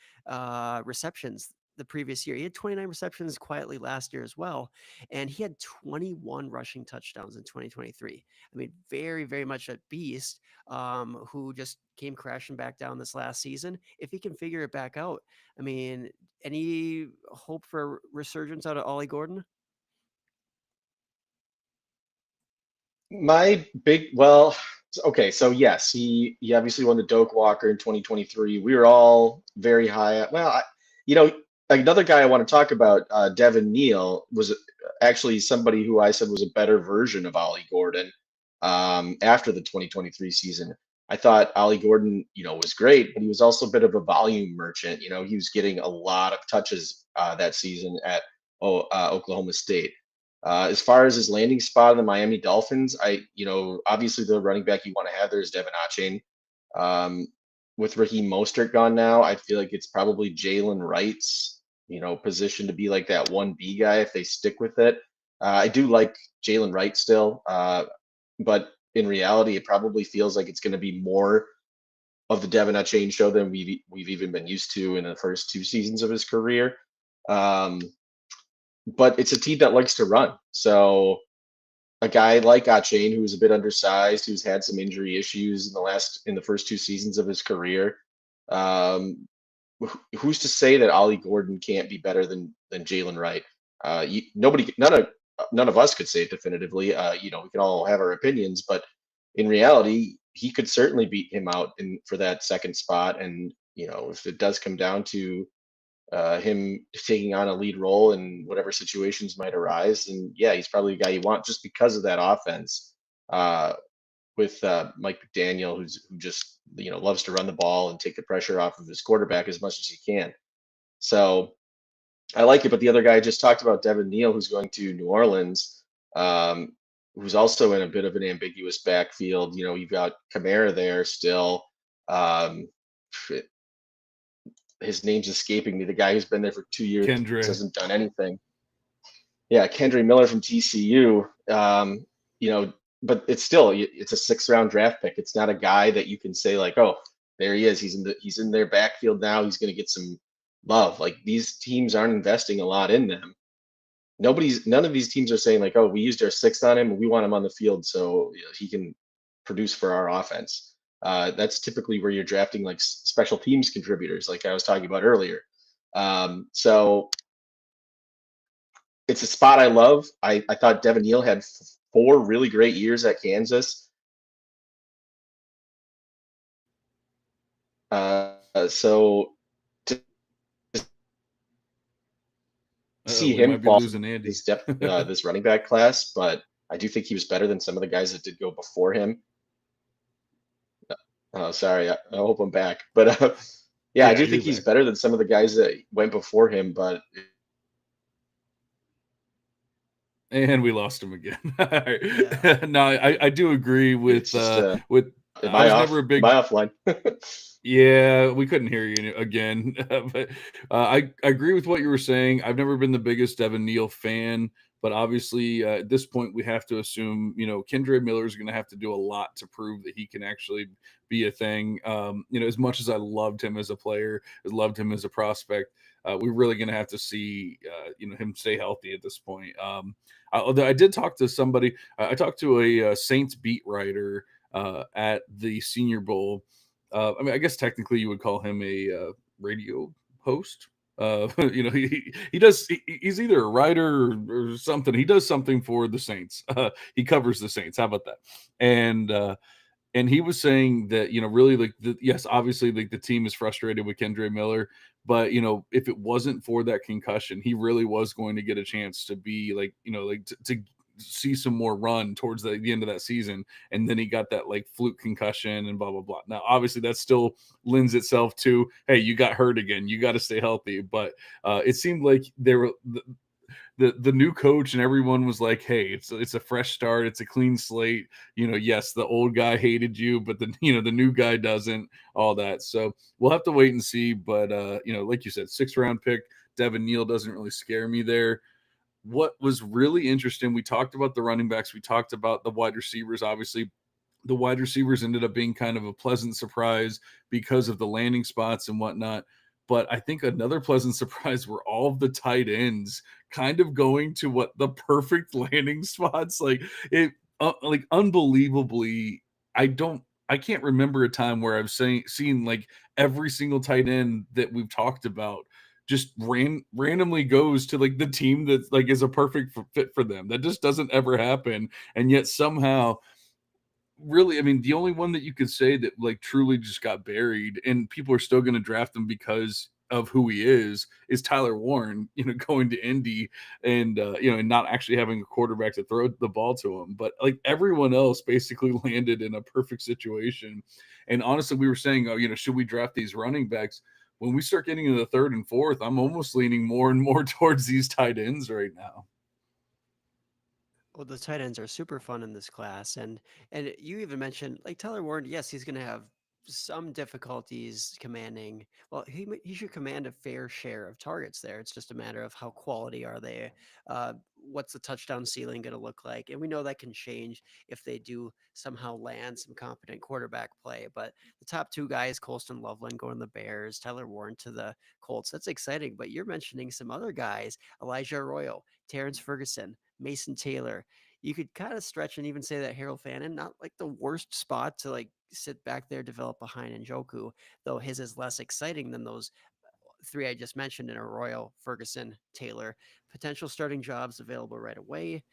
receptions the previous year. He had 29 receptions quietly last year as well, and he had 21 rushing touchdowns in 2023. I mean, very, very much a beast who just came crashing back down this last season. If he can figure it back out, I mean, any hope for resurgence out of Ollie Gordon? My big, well, okay, so yes, he obviously won the Doak Walker in 2023. We were all very high. You know, another guy I want to talk about, Devin Neal, was actually somebody who I said was a better version of Ollie Gordon after the 2023 season. I thought Ollie Gordon, was great, but he was also a bit of a volume merchant. He was getting a lot of touches that season at Oklahoma State. As far as his landing spot in the Miami Dolphins, obviously the running back you want to have there is Devin Achane. Um, with Raheem Mostert gone now, I feel like it's probably Jalen Wright's, position to be like that 1B guy if they stick with it. I do like Jalen Wright still, but in reality, it probably feels like it's going to be more of the Devin Achane show than we've even been used to in the first two seasons of his career. Um, but it's a team that likes to run. So a guy like Achane, who's a bit undersized, who's had some injury issues in the first two seasons of his career, um, who's to say that Ollie Gordon can't be better than Jalen Wright? None of us could say it definitively. We can all have our opinions, but in reality, he could certainly beat him out for that second spot. And if it does come down to him taking on a lead role in whatever situations might arise. And yeah, he's probably the guy you want just because of that offense with Mike McDaniel, who just loves to run the ball and take the pressure off of his quarterback as much as he can. So I like it. But the other guy I just talked about, Devin Neal, who's going to New Orleans, who's also in a bit of an ambiguous backfield. You've got Kamara there still. His name's escaping me. The guy who's been there for 2 years hasn't done anything. Yeah, Kendre Miller from TCU. But it's a 6th-round draft pick. It's not a guy that you can say like, oh, there he is. He's in their backfield now. He's going to get some love. Like these teams aren't investing a lot in them. None of these teams are saying like, oh, we used our 6th on him and we want him on the field so he can produce for our offense. That's typically where you're drafting like special teams contributors, like I was talking about earlier. So it's a spot I love. I thought Devin Neal had 4 really great years at Kansas. So to see him fall this depth, this running back class, but I do think he was better than some of the guys that did go before him. Oh, sorry. I hope I'm back. But yeah, I Yeah, do you're think he's back. better than some of the guys that went before him. But And we lost him again. Yeah. Alright. No, I do agree it's just, with am I I was never off? a Am big I offline? yeah, we couldn't hear you again. But I agree with what you were saying. I've never been the biggest Devin Neal fan, but obviously at this point we have to assume, Kendra Miller is going to have to do a lot to prove that he can actually be a thing. As much as I loved him as a player, loved him as a prospect, we're really going to have to see, him stay healthy at this point. Although I did talk to somebody, I talked to a Saints beat writer at the Senior Bowl. I mean, I guess technically you would call him a radio host. He does. He's either a writer or something. He does something for the Saints. He covers the Saints. How about that? And and he was saying that really like yes, obviously like the team is frustrated with Kendre Miller, but if it wasn't for that concussion, he really was going to get a chance to be like like to see some more run towards the end of that season, and then he got that like fluke concussion and blah blah blah. Now obviously that still lends itself to, hey, you got hurt again, you got to stay healthy, but it seemed like there were the new coach and everyone was like, hey, it's a fresh start, it's a clean slate. Yes, the old guy hated you, but the the new guy doesn't, all that. So we'll have to wait and see. But like you said, 6th round pick Devin Neal doesn't really scare me there. What was really interesting, we talked about the running backs, we talked about the wide receivers. Obviously the wide receivers ended up being kind of a pleasant surprise because of the landing spots and whatnot. But I think another pleasant surprise were all of the tight ends kind of going to what the perfect landing spots. Like it, like unbelievably. I can't remember a time where I've seen like every single tight end that we've talked about just randomly goes to like the team that like is a perfect fit for them. That just doesn't ever happen, and yet somehow really, I mean, the only one that you could say that like truly just got buried and people are still going to draft him because of who he is Tyler Warren, going to Indy and and not actually having a quarterback to throw the ball to him. But like everyone else basically landed in a perfect situation. And honestly, we were saying, oh, should we draft these running backs? When we start getting into the third and fourth, I'm almost leaning more and more towards these tight ends right now. Well, the tight ends are super fun in this class, and you even mentioned like Tyler Warren. Yes, he's going to have some difficulties commanding. Well, he should command a fair share of targets there. It's just a matter of how quality are they. What's the touchdown ceiling going to look like? And we know that can change if they do somehow land some competent quarterback play. But the top two guys, Colston Loveland going to the Bears, Tyler Warren to the Colts. That's exciting. But you're mentioning some other guys: Elijah Arroyo, Terrence Ferguson, Mason Taylor. You could kind of stretch and even say that Harold Fannin, not like the worst spot to like sit back there, develop behind Njoku, though his is less exciting than those three I just mentioned in Arroyo, Ferguson, Taylor. Potential starting jobs available right away.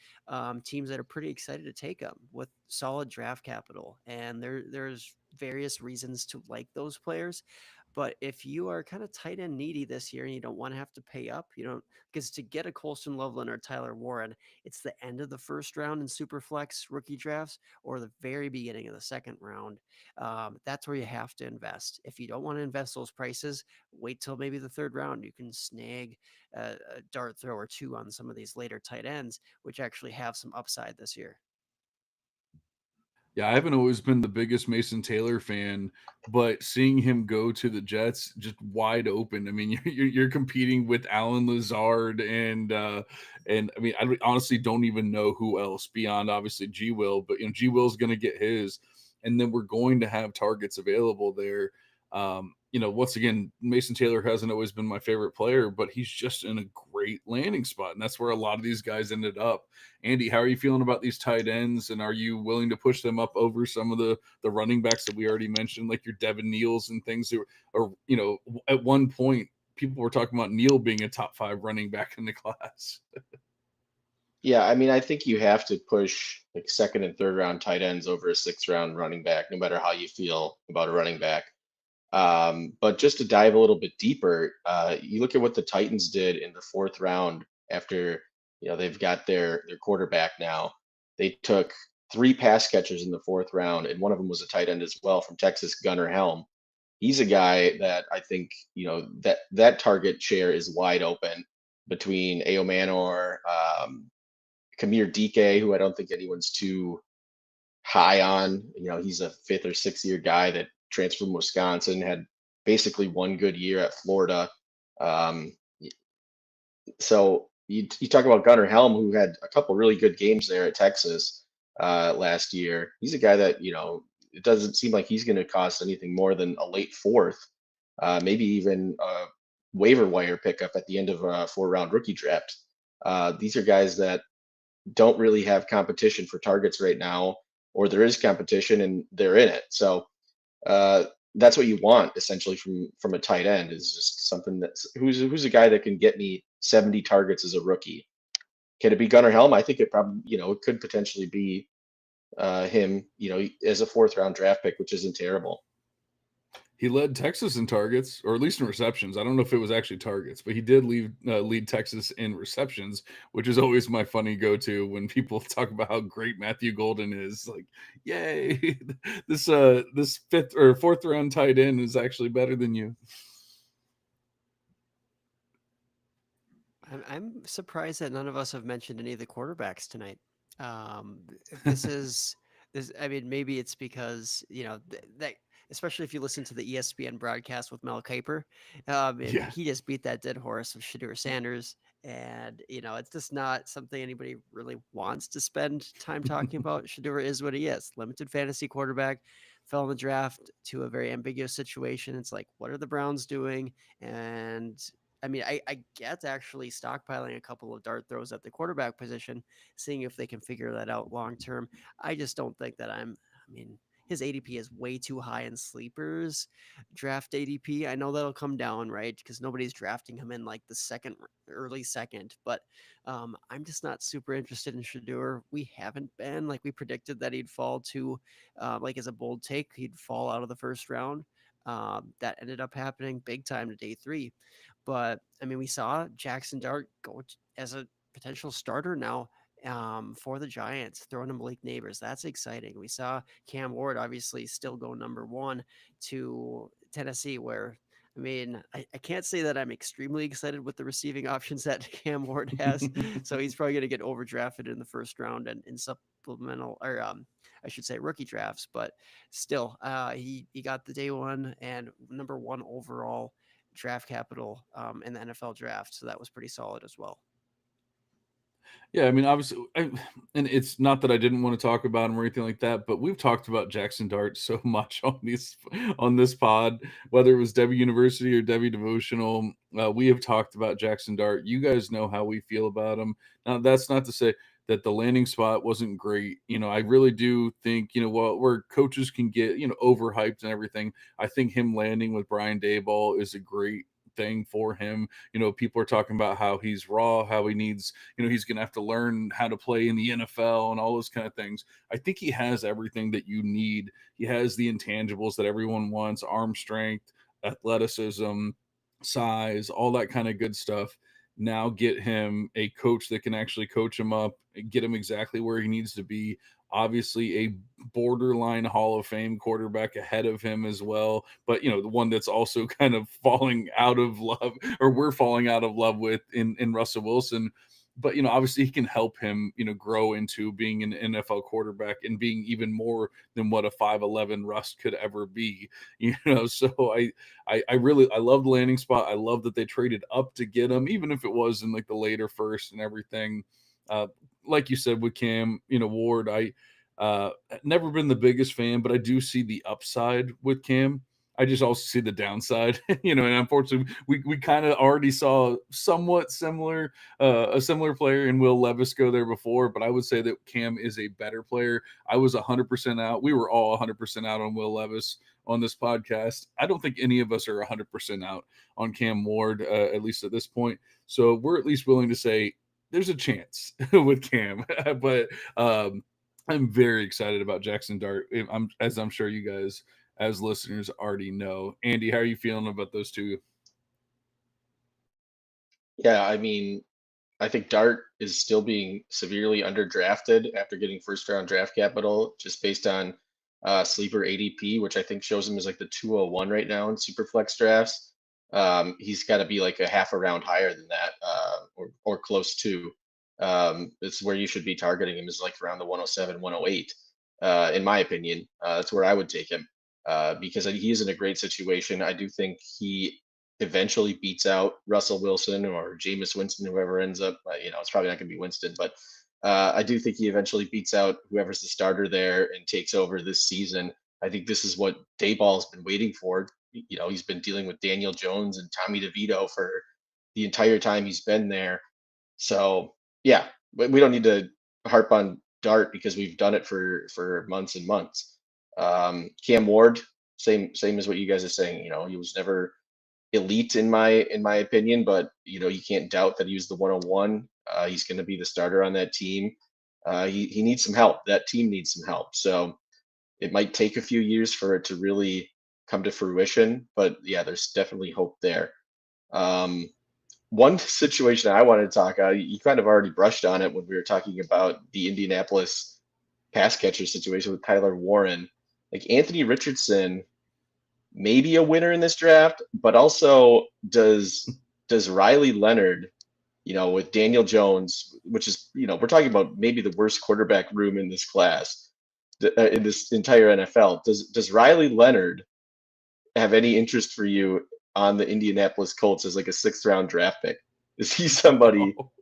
Teams that are pretty excited to take them with solid draft capital, and there's various reasons to like those players. But if you are kind of tight end needy this year and you don't want to have to pay up, you don't, because to get a Colston Loveland or Tyler Warren, it's the end of the first round in Superflex rookie drafts or the very beginning of the second round. That's where you have to invest. If you don't want to invest those prices, wait till maybe the third round. You can snag a dart throw or two on some of these later tight ends, which actually have some upside this year. Yeah, I haven't always been the biggest Mason Taylor fan, but seeing him go to the Jets just wide open. I mean, you're competing with Alan Lazard and I mean, honestly don't even know who else beyond obviously G Will, but G Will's going to get his, and then we're going to have targets available there. Once again, Mason Taylor hasn't always been my favorite player, but he's just in a great landing spot, and that's where a lot of these guys ended up. Andy, how are you feeling about these tight ends, and are you willing to push them up over some of the running backs that we already mentioned, like your Devin Neals and things that are at one point people were talking about Neal being a top 5 running back in the class. Yeah, I mean, I think you have to push like second and third round tight ends over a 6th round running back, no matter how you feel about a running back. But just to dive a little bit deeper, you look at what the Titans did in the 4th round after they've got their quarterback now. They took 3 pass catchers in the 4th round, and one of them was a tight end as well from Texas, Gunnar Helm. He's a guy that I think, that target share is wide open between Ao Manor, Kamir Dike, who I don't think anyone's too high on. He's a 5th or 6th year guy that transferred from Wisconsin, had basically one good year at Florida. Um, so you talk about Gunnar Helm, who had a couple really good games there at Texas last year. He's a guy that, it doesn't seem like he's going to cost anything more than a late 4th, maybe even a waiver wire pickup at the end of a 4-round rookie draft. These are guys that don't really have competition for targets right now, or there is competition and they're in it. So uh, that's what you want essentially from a tight end, is just something that's who's a guy that can get me 70 targets as a rookie. Can it be Gunnar Helm? I think it probably, it could potentially be him, as a 4th round draft pick, which isn't terrible. He led Texas in targets, or at least in receptions. I don't know if it was actually targets, but he did lead Texas in receptions, which is always my funny go-to when people talk about how great Matthew Golden is. Like, yay, this 5th or 4th round tight end is actually better than you. I'm surprised that none of us have mentioned any of the quarterbacks tonight. This is this. I mean, maybe it's because that, especially if you listen to the ESPN broadcast with Mel Kiper, and Yeah. he just beat that dead horse of Shadur Sanders, and it's just not something anybody really wants to spend time talking about. Shadur is what he is: limited fantasy quarterback. Fell in the draft to a very ambiguous situation. It's like, what are the Browns doing? And I mean, I get actually stockpiling a couple of dart throws at the quarterback position, seeing if they can figure that out long term. I just don't think that I mean, his ADP is way too high in sleepers draft ADP. I know that'll come down, right? Because nobody's drafting him in like the early second. But I'm just not super interested in Shadur. We haven't been like we predicted that he'd fall to, like as a bold take, he'd fall out of the 1st round. That ended up happening big time to day 3. But I mean, we saw Jackson Dart go as a potential starter now for the Giants, throwing to Malik Neighbors. That's exciting. We saw Cam Ward obviously still go number 1 to Tennessee, where I mean, I can't say that I'm extremely excited with the receiving options that Cam Ward has. So he's probably going to get overdrafted in the 1st round and in supplemental, or I should say rookie drafts. But still, he got the day 1 and number 1 overall draft capital in the NFL draft. So that was pretty solid as well. Yeah, I mean, obviously, and it's not that I didn't want to talk about him or anything like that, but we've talked about Jackson Dart so much on this pod, whether it was Devy University or Devy Devotional. We have talked about Jackson Dart. You guys know how we feel about him. Now, that's not to say that the landing spot wasn't great. I really do think, where coaches can get, overhyped and everything, I think him landing with Brian Daboll is a great thing for him. People are talking about how he's raw, how he needs, he's going to have to learn how to play in the NFL and all those kind of things. I think he has everything that you need. He has the intangibles that everyone wants: arm strength, athleticism, size, all that kind of good stuff. Now get him a coach that can actually coach him up, get him exactly where he needs to be. Obviously, a borderline Hall of Fame quarterback ahead of him as well, but the one that's also kind of falling out of love, or we're falling out of love with in Russell Wilson. But obviously he can help him, grow into being an NFL quarterback and being even more than what a 5'11" Russ could ever be. So I love the landing spot. I love that they traded up to get him, even if it was in like the later 1st and everything. Like you said with Cam, Ward, I never been the biggest fan, but I do see the upside with Cam. I just also see the downside, and unfortunately, we kind of already saw somewhat similar, a similar player in Will Levis go there before, but I would say that Cam is a better player. I was 100% out. We were all 100% out on Will Levis on this podcast. I don't think any of us are 100% out on Cam Ward, at least at this point. So we're at least willing to say there's a chance with Cam, but I'm very excited about Jackson Dart. As I'm sure you guys, as listeners, already know. Andy, how are you feeling about those two? Yeah, I mean, I think Dart is still being severely underdrafted after getting first round draft capital, just based on sleeper ADP, which I think shows him as like the 201 right now in super flex drafts. He's got to be like a half a round higher than that, or close to. It's where you should be targeting him, is like around the 107, 108, in my opinion. That's where I would take him, because he is in a great situation. I do think he eventually beats out Russell Wilson or Jameis Winston, whoever ends up. It's probably not going to be Winston, but I do think he eventually beats out whoever's the starter there and takes over this season. I think this is what Dayball's been waiting for. He's been dealing with Daniel Jones and Tommy DeVito for the entire time he's been there. So yeah, we don't need to harp on Dart because we've done it for months and months. Cam Ward, same as what you guys are saying. He was never elite in my opinion, but you can't doubt that he was the 101. He's going to be the starter on that team. He needs some help. That team needs some help. So it might take a few years for it to really come to fruition, but yeah, there's definitely hope there. One situation I wanted to talk about, you kind of already brushed on it when we were talking about the Indianapolis pass catcher situation with Tyler Warren. Like Anthony Richardson, maybe a winner in this draft, but also does Riley Leonard, with Daniel Jones, which is, we're talking about maybe the worst quarterback room in this class, in this entire NFL. Does Riley Leonard have any interest for you on the Indianapolis Colts as like a 6th-round draft pick? Is he somebody? No.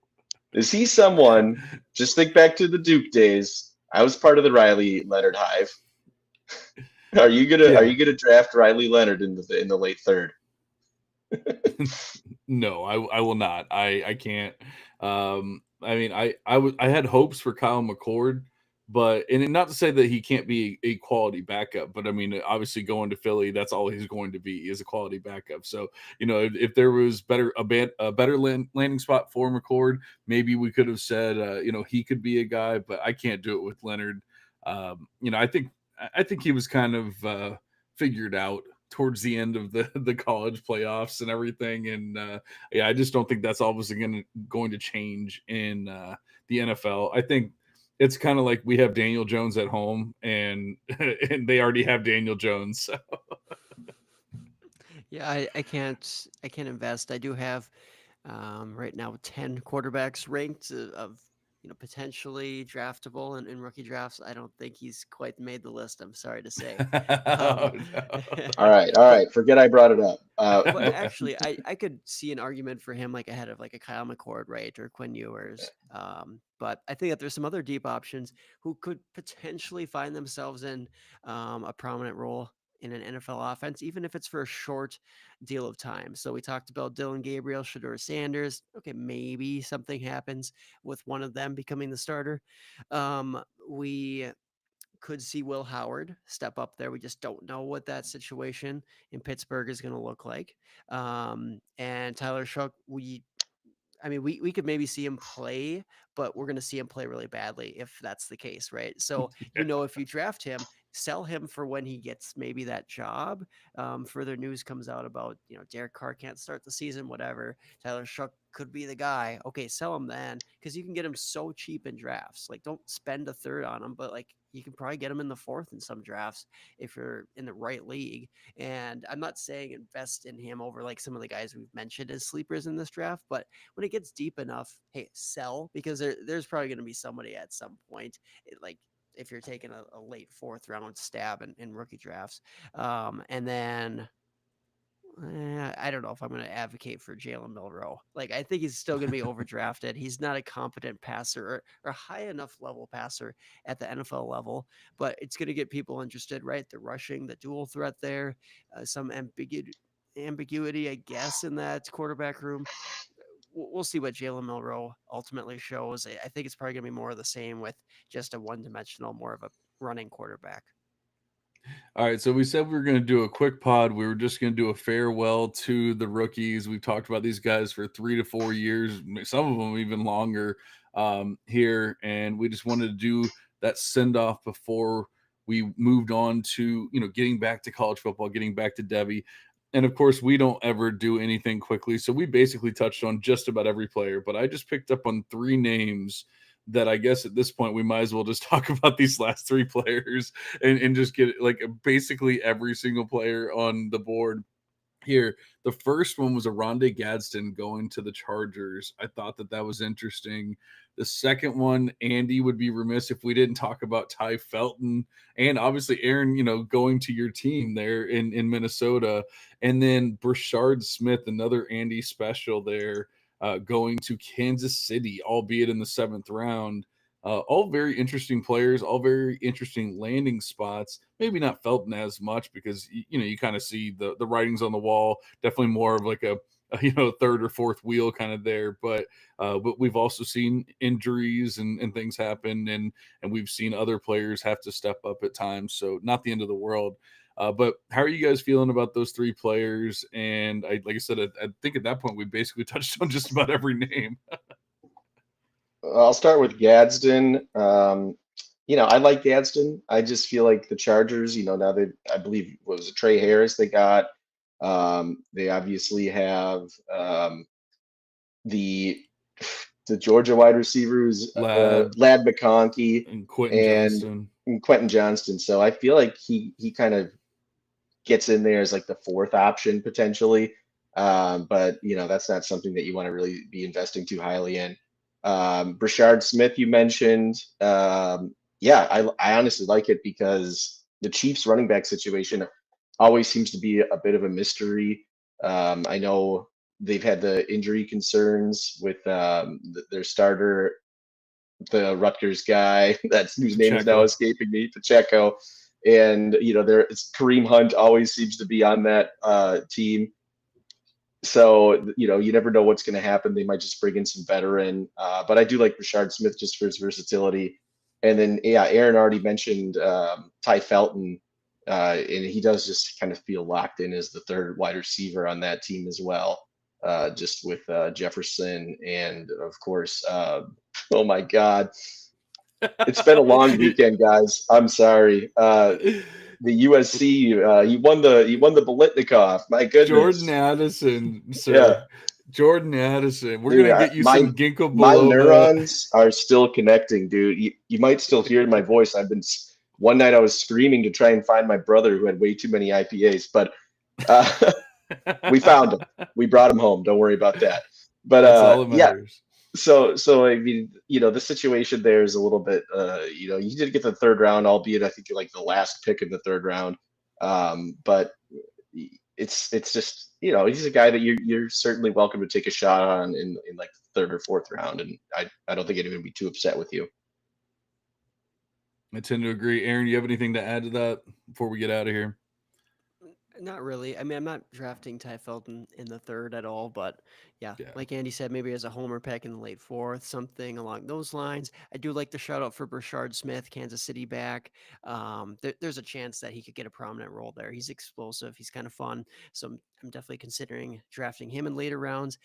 Is he someone? Just think back to the Duke days. I was part of the Riley Leonard hive. Are you gonna draft Riley Leonard in the late third? No, I will not. I can't. I mean, I had hopes for Kyle McCord, but and not to say that he can't be a quality backup, but I mean, obviously going to Philly, that's all he's going to be, is a quality backup. So if there was a better landing spot for McCord, maybe we could have said he could be a guy, but I can't do it with Leonard. I think he was kind of figured out towards the end of the college playoffs and everything. And I just don't think that's obviously going to change in the NFL. I think it's kind of like we have Daniel Jones at home, and and they already have Daniel Jones. So. Yeah, I can't invest. I do have right now 10 quarterbacks ranked of potentially draftable in rookie drafts. I don't think he's quite made the list. I'm sorry to say. Oh, Um, no. All right, but forget I brought it up. but actually, I could see an argument for him like ahead of like a Kyle McCord, right, or Quinn Ewers. But I think that there's some other deep options who could potentially find themselves in a prominent role in an NFL offense, even if it's for a short deal of time. So we talked about Dylan Gabriel, Shador Sanders. Okay, maybe something happens with one of them becoming the starter. We could see Will Howard step up there. We just don't know what that situation in Pittsburgh is going to look like. And Tyler Shough, we could maybe see him play, but we're going to see him play really badly if that's the case, right? So, if you draft him, sell him for when he gets maybe that job. Further news comes out about, Derek Carr can't start the season, whatever. Tyler Shough could be the guy. Okay, sell him then, because you can get him so cheap in drafts. Like, don't spend a third on him, but like you can probably get him in the 4th in some drafts if you're in the right league. And I'm not saying invest in him over like some of the guys we've mentioned as sleepers in this draft, but when it gets deep enough, hey, sell, because there's probably going to be somebody at some point, like if you're taking a late 4th round stab in rookie drafts. And then I don't know if I'm going to advocate for Jalen Milroe. Like, I think he's still going to be overdrafted. He's not a competent passer or a high enough level passer at the NFL level, but it's going to get people interested, right? The rushing, the dual threat there, some ambiguity, I guess, in that quarterback room. We'll see what Jalen Milroe ultimately shows. I think it's probably going to be more of the same with just a one-dimensional, more of a running quarterback. All right, so we said we were going to do a quick pod. We were just going to do a farewell to the rookies. We've talked about these guys for 3 to 4 years, some of them even longer here, and we just wanted to do that send off before we moved on to getting back to college football, getting back to Devy. And of course, we don't ever do anything quickly. So we basically touched on just about every player, but I just picked up on three names that I guess at this point we might as well just talk about these last three players and just get like basically every single player on the board here. The first one was a Rondé Gadsden going to the Chargers. I thought that that was interesting. The second one, Andy would be remiss if we didn't talk about Ty Felton and obviously Aaron, going to your team there in Minnesota. And then Brashard Smith, another Andy special there, going to Kansas City, albeit in the seventh round. All very interesting players, all very interesting landing spots. Maybe not Felton as much because you kind of see the writings on the wall. Definitely more of like a third or fourth wheel kind of there. But we've also seen injuries and things happen, and we've seen other players have to step up at times. So not the end of the world. But how are you guys feeling about those three players? And like I said, I think at that point we basically touched on just about every name. I'll start with Gadsden. I like Gadsden. I just feel like the Chargers, now I believe, what was it, Trey Harris they got. They obviously have the the Georgia wide receivers, Lad Lad McConkey and Quentin and, Johnston. and Quentin Johnston. So I feel like he kind of gets in there as like the fourth option potentially. But that's not something that you want to really be investing too highly in. Brashard Smith, you mentioned. Yeah, I honestly like it because the Chiefs running back situation always seems to be a bit of a mystery. I know they've had the injury concerns with their starter, the Rutgers guy that's whose name is now Pacheco. escaping me, Pacheco. And Kareem Hunt always seems to be on that team. So you never know what's going to happen. They might just bring in some veteran, but I do like Rashard Smith just for his versatility. And then yeah, Aaron already mentioned Ty Felton, and he does just kind of feel locked in as the third wide receiver on that team as well, just with Jefferson and of course, oh my God, it's been a long weekend, guys. I'm sorry. The USC, he won the Bolitnikov. My Jordan goodness. Addison, Yeah, sir. Jordan Addison. We're dude, gonna get you my some ginkgo my biloba. neurons are still connecting, dude. You might still hear my voice. One night I was screaming to try and find my brother who had way too many IPAs, but uh, we found him. We brought him home. Don't worry about that. But That's all that yeah, matters. so I mean, the situation there is a little bit, you did get the third round, albeit I think you're like the last pick in the third round. But it's just, he's a guy that you're certainly welcome to take a shot on in like the third or fourth round, and I don't think anyone would be too upset with you. I tend to agree. Aaron, you have anything to add to that before we get out of here? Not really. I mean, I'm not drafting Ty Felton in the third at all, but yeah, Yeah. like Andy said, maybe as a homer pick in the late fourth, something along those lines. I do like the shout out for Brashard Smith, Kansas City back. There's a chance that he could get a prominent role there. He's explosive. He's kind of fun. So I'm definitely considering drafting him in later rounds.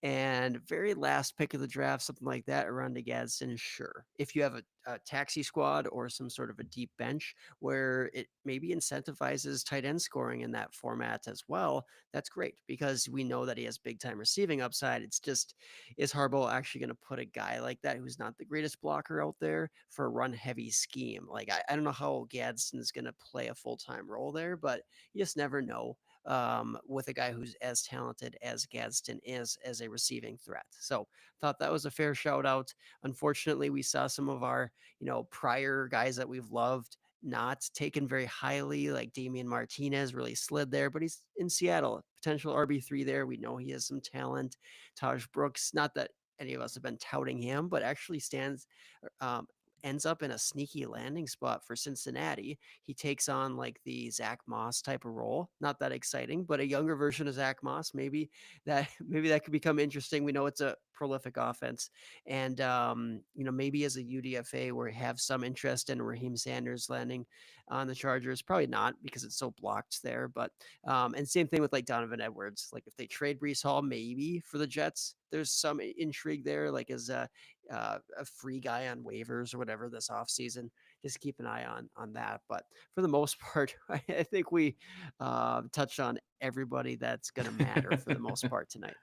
And very last pick of the draft, something like that, around the Gadsden, sure. If you have a taxi squad or some sort of a deep bench where it maybe incentivizes tight end scoring in that format as well, that's great because we know that he has big time receiving upside. It's just, is Harbaugh actually going to put a guy like that who's not the greatest blocker out there for a run heavy scheme? Like, I don't know how Gadsden is going to play a full time role there, but you just never know with a guy who's as talented as Gadsden is as a receiving threat. So thought that was a fair shout out. Unfortunately, we saw some of our, prior guys that we've loved not taken very highly, like Damian Martinez really slid there, but he's in Seattle, potential RB3 there. We know he has some talent. Taj Brooks, not that any of us have been touting him, but actually um, ends up in a sneaky landing spot for Cincinnati. He takes on like the Zach Moss type of role. Not that exciting, but a younger version of Zach Moss. Maybe that could become interesting. We know it's a prolific offense, and maybe as a UDFA where we have some interest in Raheem Sanders landing on the Chargers. Probably not because it's so blocked there. But and same thing with like Donovan Edwards. Like if they trade Brees Hall, maybe for the Jets, there's some intrigue there. Like as a free guy on waivers or whatever this offseason. just keep an eye on that. But for the most part, I think we touched on everybody that's going to matter for the most part tonight.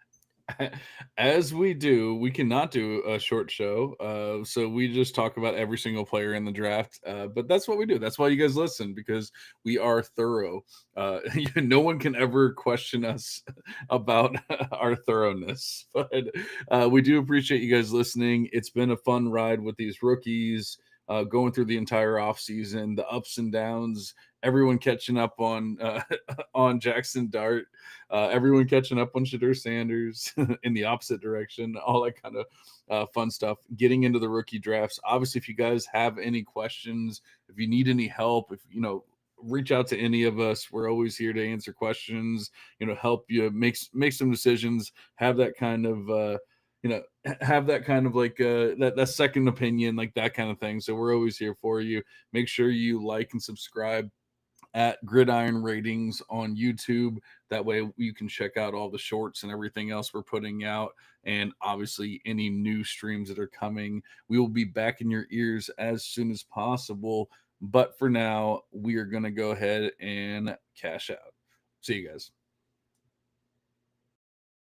As we do, we cannot do a short show. So we just talk about every single player in the draft. But that's what we do. That's why you guys listen, because we are thorough. No one can ever question us about our thoroughness. But we do appreciate you guys listening. It's been a fun ride with these rookies. Going through the entire offseason, the ups and downs, everyone catching up on on Jackson Dart, everyone catching up on Shadur Sanders in the opposite direction, all that kind of fun stuff. Getting into the rookie drafts. Obviously, if you guys have any questions, if you need any help, if reach out to any of us. We're always here to answer questions. Help you make some decisions. Have that kind of have that kind of like that second opinion, like that kind of thing. So we're always here for you. Make sure you like and subscribe at Gridiron Ratings on YouTube. That way you can check out all the shorts and everything else we're putting out, and obviously any new streams that are coming. We will be back in your ears as soon as possible. But for now, we are going to go ahead and cash out. See you guys.